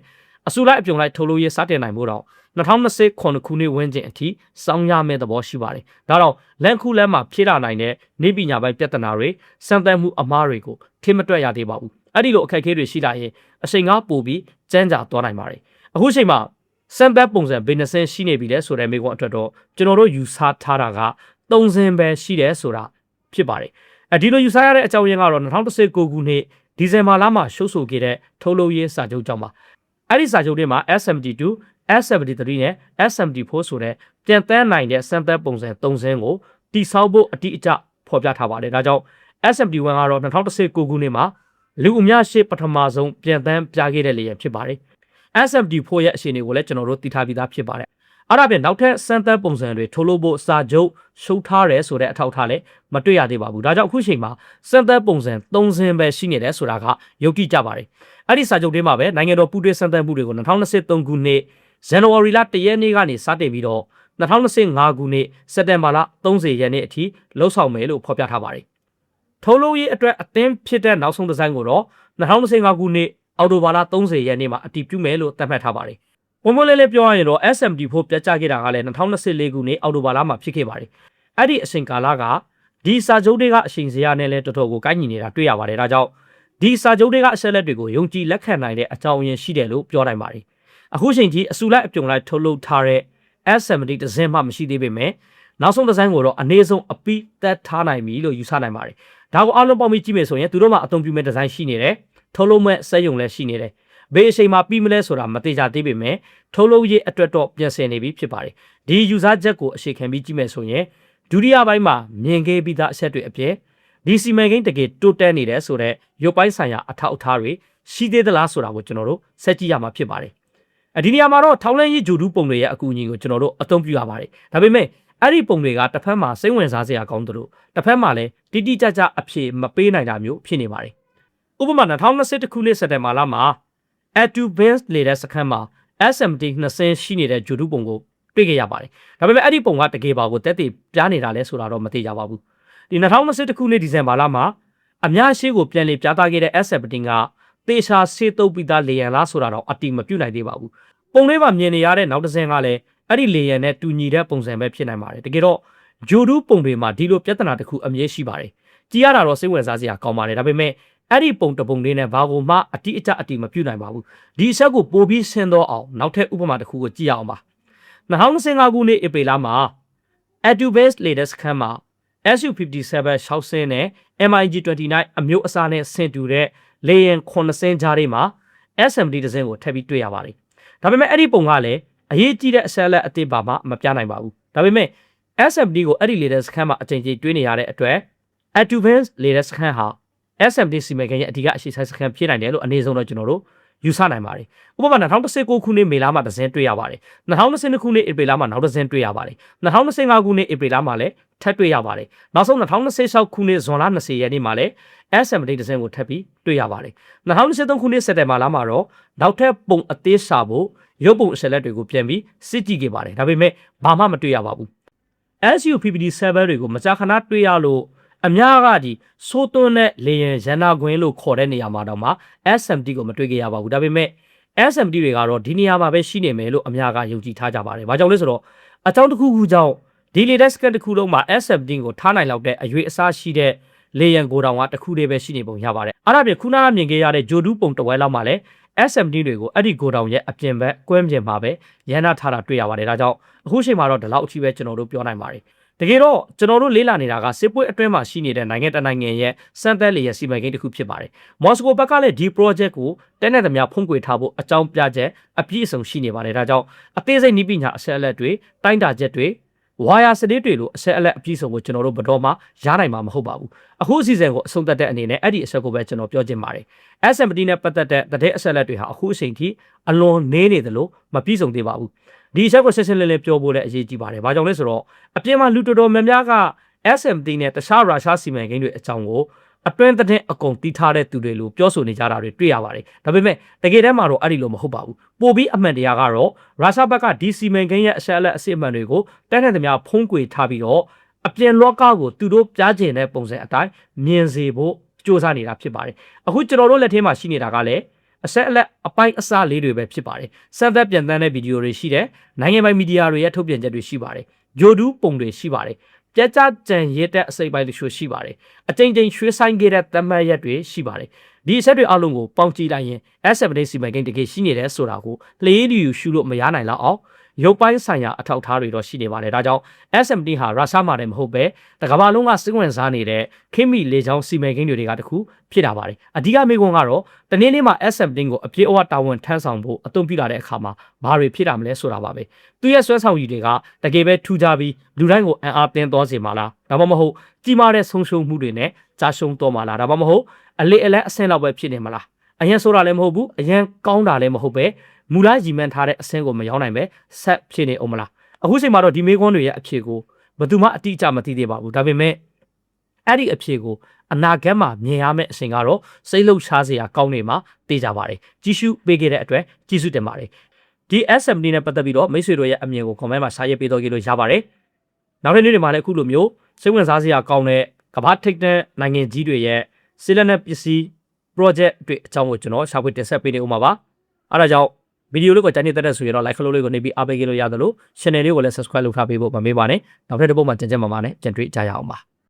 အစုလိုက်အပြုံလိုက်ထုတ်လို့ရစတင်နိုင်မှုတော့2029ခုနှစ်ဝန်းကျင်အထိစောင်းရမယ့်သဘောရှိပါတယ်။ဒါတော့လန်ခုလမ်းမှာဖြည့်လာနိုင်တဲ့နေပညာပိုင်းပြဿနာတွေစံတမ်းမှုအမှားတွေကိုထင်မတွက်ရသေးပါဘူး။အဲ့ဒီလိုအခက်အခဲတွေရှိလာရင်အချိန်ကပိုပြီးကြမ်းကြာသွားနိုင်ပါတယ်။အခုချိန်မှာစံသက်ပုံစံဘယ်နှစင်းရှိနေပြီလဲဆိုတဲ့မိကွန်းအတွက်တော့ကျွန်တော်တို့ယူဆထားတာက3စင်းပဲရှိတယ်ဆိုတာဖြစ်ပါတယ်။ဒီလိုယူဆရတဲ့အကြောင်းရင်းကတော့2019ခုနှစ်ဒီဇင်ဘာလမှာရှုပ်ဆိုခဲ့တဲ့ထုတ်လုပ်ရေးစာချုပ်ကြောင့်ပါ။အဲ့ဒီစာချုပ်တွေမှာ SM72 S73 နဲ့ S74 ဆိုတဲ့ပြန်တန်းနိုင်တဲ့စံသက်ပုံစံ3စင်းကိုတိဆောက်ဖို့အတိအကျဖော်ပြထားပါတယ်။ဒါကြောင့် S71 ကတော့2019ခုနှစ်မှာလူအများရှိပထမဆုံးပြန်တန်းပြခဲ့တဲ့လေယာဉ်ဖြစ်ပါတယ်။ S74 ရဲ့အခြေအနေကိုလည်းကျွန်တော်တို့သိထားပြီးသားဖြစ်ပါတယ်။အဲ့ဒါပြင်နောက်ထပ်စံသက်ပုံစံတွေထုတ်လုပ်ဖို့စာချုပ်ရှုပ်ထားရဲဆိုတဲ့အထောက်အထားလည်းမတွေ့ရသေးပါဘူး။ဒါကြောင့်အခုချိန်မှာစံသက်ပုံစံ3စင်းပဲရှိနေတယ်ဆိုတာကယုံကြည်ကြပါတယ်။အဲ့ဒီစာချုပ်တွေမှာပဲနိုင်ငံတော်ပူးတွဲစံသက်မှုတွေကို2023ခုနှစ်ဇန်နဝါရီလ1ရက်နေ့ကနေစတင်ပြီးတော့2025ခုနှစ်စက်တင်ဘာလ30ရက်နေ့အထိလှုပ်ဆောင်မယ်လို့ဖော်ပြထားပါတယ်။ထုတ်လုပ်ရေးအတွက်အသင်းဖြစ်တဲ့နောက်ဆုံးဒီဇိုင်းကိုတော့2025ခုနှစ်အောက်တိုဘာလ30ရက်နေ့မှာအတည်ပြုမယ်လို့သတ်မှတ်ထားပါတယ်။ဝင်မလေးလေးပြောရရင်တော့ SM74 ပြတ်ကျခဲ့တာကလည်း2024ခုနှစ်အောက်တိုဘာလမှာဖြစ်ခဲ့ပါတယ်။အဲ့ဒီအချိန်ကာလကဒီစာချုပ်တွေကအချိန်စရာနဲ့လည်းတော်တော်ကိုကိုက်ညီနေတာတွေ့ရပါတယ်။ဒါကြောင့်ဒီစာချုပ်တွေကအချက်လက်တွေကိုယုံကြည်လက်ခံနိုင်တဲ့အကြောင်းအရင်းရှိတယ်လို့ပြောနိုင်ပါတယ်။အခုချိန်ကြီးအစုလိုက်အပြုံလိုက်ထုတ်လုပ်ထားတဲ့ S70 တစ်စင်းမှမရှိသေးပေမဲ့နောက်ဆုံးဒီဇိုင်းကိုတော့အနည်းဆုံးအပီးသက်ထားနိုင်ပြီလို့ယူဆနိုင်ပါတယ်။ဒါကိုအားလုံးပေါင်းပြီးကြည့်မယ်ဆိုရင်သူတို့မှအသုံးပြုမဲ့ဒီဇိုင်းရှိနေတယ်။ထုတ်လုပ်မဲ့စက်ရုံလည်းရှိနေတယ်။ဘယ်အချိန်မှပြီးမလဲဆိုတာမသိကြသေးပေမဲ့ထုတ်လုပ်ရေးအတွက်တော့ပြင်ဆင်နေပြီဖြစ်ပါတယ်။ဒီ user ချက်ကိုအခြေခံပြီးကြည့်မယ်ဆိုရင်ဒုတိယပိုင်းမှာမြင်ခဲ့ပြီးသားအချက်တွေအပြင် ဒီစီမံကိန်းတကယ်တိုးတက်နေတယ်ဆိုတော့ရုပ်ပိုင်းဆိုင်ရာအထောက်အထားတွေရှိသေးသလားဆိုတာကိုကျွန်တော်တို့ဆက်ကြည့်ရမှာဖြစ်ပါတယ်ဒီနေရာမှာတော့ထောင်းလန်းရေးဂျိုဒူးပုံတွေရဲ့အကူအညီကိုကျွန်တော်တို့အသုံးပြုရပါတယ်ဒါပေမဲ့အဲ့ဒီပုံတွေကတစ်ဖက်မှာစိတ်ဝင်စားစရာကောင်းသလိုတစ်ဖက်မှာလည်းတိတိကျကျအဖြေမပေးနိုင်တာမျိုးဖြစ်နေပါတယ်ဥပမာ2021ခုနှစ်စက်တင်ဘာလမှာ Advance နေတဲ့စခန်းမှာ SMT 20ရှိနေတဲ့ဂျိုဒူးပုံကိုတွေ့ခဲ့ရပါတယ်ဒါပေမဲ့အဲ့ဒီပုံကတကယ်ပါကိုတက်တည်ပြားနေတာလဲဆိုတာတော့မသိကြပါဘူးဒီ2021ခုနှစ်ဒီဇင်ဘာလမှာအများရှိကိုပြန်လည်ပြသခဲ့တဲ့ SMT ကတေချာဆေးတုပ်ပြီးသားလေယာဉ်လားဆိုတာတော့အတိမပြုတ်နိုင်သေးပါဘူးပုံလေးမှာမြင်နေရတဲ့နောက်တစ်စင်းကလည်းအဲ့ဒီလေယာဉ်နဲ့တူညီတဲ့ပုံစံပဲဖြစ်နိုင်ပါတယ်တကယ်တော့ဂျိုဒူးပုံတွေမှာဒီလိုပြဿနာတစ်ခုအမြဲရှိပါတယ်ကြည်ရတာတော့စိတ်ဝင်စားစရာကောင်းပါတယ်ဒါပေမဲ့အဲ့ဒီပုံတပုံလေးနဲ့ဘာကိုမှအတိအကျအတိမပြုတ်နိုင်ပါဘူးဒီအချက်ကိုပိုပြီးရှင်းတော့အောင်နောက်ထပ်ဥပမာတစ်ခုကိုကြည့်ရအောင်ပါ2025ခုနှစ်ဧပြီလမှာ Advance latest ခန်းမှာ SU-57 6ဆင်းနဲ့ MiG-29 အမျိုးအစားနဲ့ဆင်တူတဲ့လေယာဉ်9ဆင်းကြားထဲမှာ SMD တစ်စင်းကိုထပ်ပြီးတွေ့ရပါတယ်ဒါပေမဲ့အဲ့ဒီပုံကလည်းအရေးကြီးတဲ့အဆက်လက်အသစ်ပါမှမပြနိုင်ပါဘူးဒါပေမဲ့ SMD ကိုအဲ့ဒီ latest ခန်းမှာအချိန်ကြီးတွေ့နေရတဲ့အတွက် Advance latest ခန်းဟာ SMD စီမံကိန်းရဲ့အဓိကအရှိဆိုင်စခန်းဖြစ်နိုင်တယ်လို့အနေဆုံးတော့ကျွန်တော်တို့ယူဆနိုင်ပါတယ်ဥပမာ2019ခုနှစ်မေလမှာတစ်စင်းတွေ့ရပါတယ်2022ခုနှစ်ဧပြီလမှာနောက်တစ်စင်းတွေ့ရပါတယ်2025ခုနှစ်ဧပြီလမှာလည်းထပ်တွေ့ရပါတယ်နောက်ဆုံး2026ခုနှစ်ဇွန်လ20ရက်နေ့မှာလည်း SMD တစ်စင်းကိုထပ်ပြီးတွေ့ရပါတယ်2023ခုနှစ်စက်တင်ဘာလမှာတော့နောက်ထပ်ပုံအသေးစာဖို့ရုပ်ပုံအချက်လက်တွေကိုပြန်ပြီးစစ်ကြည့်ခဲ့ပါတယ်ဒါပေမဲ့ဘာမှမတွေ့ရပါဘူး SU-57 တွေကိုမကြာခဏတွေ့ရလို့အများကဒီစိုးသွန်းတဲ့လေယာဉ်ရန်နာကွင်းလို့ခေါ်တဲ့နေရာမှာတော့မှ SMT ကိုမတွေ့ကြရပါဘူးဒါပေမဲ့ SMT တွေကတော့ဒီနေရာမှာပဲရှိနေမယ်လို့အများကယုံကြည်ထားကြပါတယ်။ဘာကြောင့်လဲဆိုတော့အကြောင်းတစ်ခုခုကြောင့်ဒီ latest တစ်ခုလုံးမှာ SMT ကိုထားနိုင်လောက်တဲ့အရွေးအစားရှိတဲ့လေယာဉ်ကိုတောင်ကတစ်ခုတည်းပဲရှိနေပုံရပါတယ်။အဲ့ဒါပြင်ခုနကမြင်ခဲ့ရတဲ့ဂျိုဒူးပုံတစ်ဝဲလောက်မှာလည်း SMT တွေကိုအဲ့ဒီကိုတောင်ရဲ့အပြင်ဘက်ကွဲပြင်မှာပဲရန်နာထားတာတွေ့ရပါတယ်။ဒါကြောင့်အခုချိန်မှာတော့ဒီလောက်အထိပဲကျွန်တော်တို့ပြောနိုင်ပါတယ်။တကယ်တော့ကျွန်တော်တို့လေးလာနေတာကစစ်ပွဲအတွင်းမှာရှိနေတဲ့နိုင်ငံတနိုင်ငံရဲ့စံသက်လေရဲ့စီမံကိန်းတစ်ခုဖြစ်ပါတယ်။မော်စကိုဘက်ကလည်းဒီ project ကိုတဲနဲ့သမျှဖုံးကွယ်ထားဖို့အကြောင်းပြချက်အပြည့်အစုံရှိနေပါတယ်။ဒါကြောင့်အသေးစိတ်နည်းပညာအဆက်အလက်တွေတိုင်းတာချက်တွေဝါယာစနစ်တွေလိုအဆက်အလက်အပြည့်အစုံကိုကျွန်တော်တို့ဘယ်တော့မှရနိုင်မှာမဟုတ်ပါဘူး။အခုအစီအစဉ်ကိုအဆုံးသတ်တဲ့အနေနဲ့အဲ့ဒီအဆက်ကိုပဲကျွန်တော်ပြောချင်ပါတယ်။ SMT နဲ့ပတ်သက်တဲ့အဆက်အလက်တွေဟာအခုအချိန်ထိအလွန်နည်းနေတယ်လို့မပြည့်စုံသေးပါဘူး။ဒီအချက်ကိုဆက်ဆက်လင်းလင်းပြောဖို့လည်းအရေးကြီးပါတယ်။ဘာကြောင့်လဲဆိုတော့အပြင်မှာလူတော်တော်များများက SMT နဲ့တခြားရုရှားစီမံကိန်းတွေအကြောင်းကိုအတွင်းတဲ့အကုန်တီးထားတဲ့သူတွေလို့ပြောဆိုနေကြတာတွေတွေ့ရပါတယ်။ဒါပေမဲ့တကယ်တမ်းမှာတော့အဲ့ဒီလိုမဟုတ်ပါဘူး။ပိုပြီးအမှန်တရားကတော့ရုရှားဘက်ကဒီစီမံကိန်းရဲ့အဆက်အလက်အစစ်အမှန်တွေကိုတဲ့တဲ့သမျှဖုံးကွယ်ထားပြီးတော့အပြင်လောကကိုသူတို့ပြချင်တဲ့ပုံစံအတိုင်းမြင်စေဖို့စ조사နေတာဖြစ်ပါတယ်။အခုကျွန်တော်တို့လက်ထဲမှာရှိနေတာကလည်းအဆက်အလက်အပိုင်းအစားလေးတွေပဲဖြစ်ပါတယ်။စက်သက်ပြန်တန်းတဲ့ဗီဒီယိုတွေရှိတယ်။နိုင်ငံပိုင်မီဒီယာတွေရဲ့ထုတ်ပြန်ချက်တွေရှိပါတယ်။ဂျိုဒူးပုံတွေရှိပါတယ်။ပြကြကြံရတဲ့အစိပ်ပိုင်းတွေရှိပါတယ်။အကြိမ်ကြိမ်ရွှေဆိုင်ခဲ့တဲ့တမတ်ရက်တွေရှိပါတယ်။ဒီအဆက်တွေအလုံးကိုပေါင်းကြည့်လိုက်ရင် S7 စီမံကိန်းတကယ်ရှိနေတယ်ဆိုတာကိုလှေးလူရှုလို့မရနိုင်လောက်အောင်ရုပ်ပိုင်းဆိုင်ရာအထောက်အထားတွေတော့ရှိနေပါတယ်။ဒါကြောင့် SMT ဟာရုရှားမှာလည်းမဟုတ်ပဲတကမ္ဘာလုံးကစိတ်ဝင်စားနေတဲ့ခိမိလေချောင်းစီမံကိန်းတွေကတခုဖြစ်တာပါတယ်။အဓိကမိကွန်းကတော့တနေ့နေ့မှာ SMT ကိုအပြည့်အဝတာဝန်ထမ်းဆောင်ဖို့အသုံးပြုလာတဲ့အခါမှာဘာတွေဖြစ်တာမလဲဆိုတာပါပဲ။သူရဲ့ဆွဲဆောင်ရည်တွေကတကယ်ပဲထူးခြားပြီးလူတိုင်းကိုအံ့အားသင်းသွားစေမှာလား။ဒါမှမဟုတ်ကြီးမားတဲ့ဆုံးရှုံးမှုတွေနဲ့ကြာရှုံးတော့မှာလား။ဒါမှမဟုတ်အလေအလတ်အဆင့်လောက်ပဲဖြစ်နေမှာလား။အရင်ဆိုတာလည်းမဟုတ်ဘူး။အရင်ကောင်းတာလည်းမဟုတ်ပဲမူလရည်မှန်းထားတဲ့အဆင့်ကိုမရောက်နိုင်ပဲဆက်ဖြစ်နေအောင်မလားအခုချိန်မှာတော့ဒီမေးခွန်းတွေရဲ့အဖြေကိုဘယ်သူမှအတိအကျမသိသေးပါဘူးဒါပေမဲ့အဲ့ဒီအဖြေကိုအနာဂတ်မှာမြင်ရမယ့်အချိန်ကတော့စိတ်လှုပ်ရှားစရာကောင်းနေမှာသိကြပါတယ်ကြီးစုပေးခဲ့တဲ့အတွက်ကြီးစုတင်ပါတယ်ဒီ SMT နဲ့ပတ်သက်ပြီးတော့မိတ်ဆွေတို့ရဲ့အမြင်ကို comment မှာရှားရေးပေးတော့ကြလို့ရပါတယ်နောက်တဲ့နေ့တွေမှာလည်းအခုလိုမျိုးစိတ်ဝင်စားစရာကောင်းတဲ့ကမ္ဘာထိပ်တဲ့နိုင်ငံကြီးတွေရဲ့စီလက်နဲ့ပစ္စည်း project တွေအကြောင်းကိုကျွန်တော်ရှာဖွေတင်ဆက်ပေးနေဦးမှာပါအဲ့ဒါကြောင့်ဗီဒီယိုလေးကိုကြိုက်နေတဲ့ဆိုရင်တော့ like လေးကိုနေပြီးအားပေးကြလို့ရတယ်လို့ channel လေးကိုလည်း subscribe လုပ်ထားပေးဖို့မမေ့ပါနဲ့နောက်ထပ်တစ်ပုဒ်မှာကြံကြံမှာနဲ့ကြံတွေ့ကြရအောင်ပါ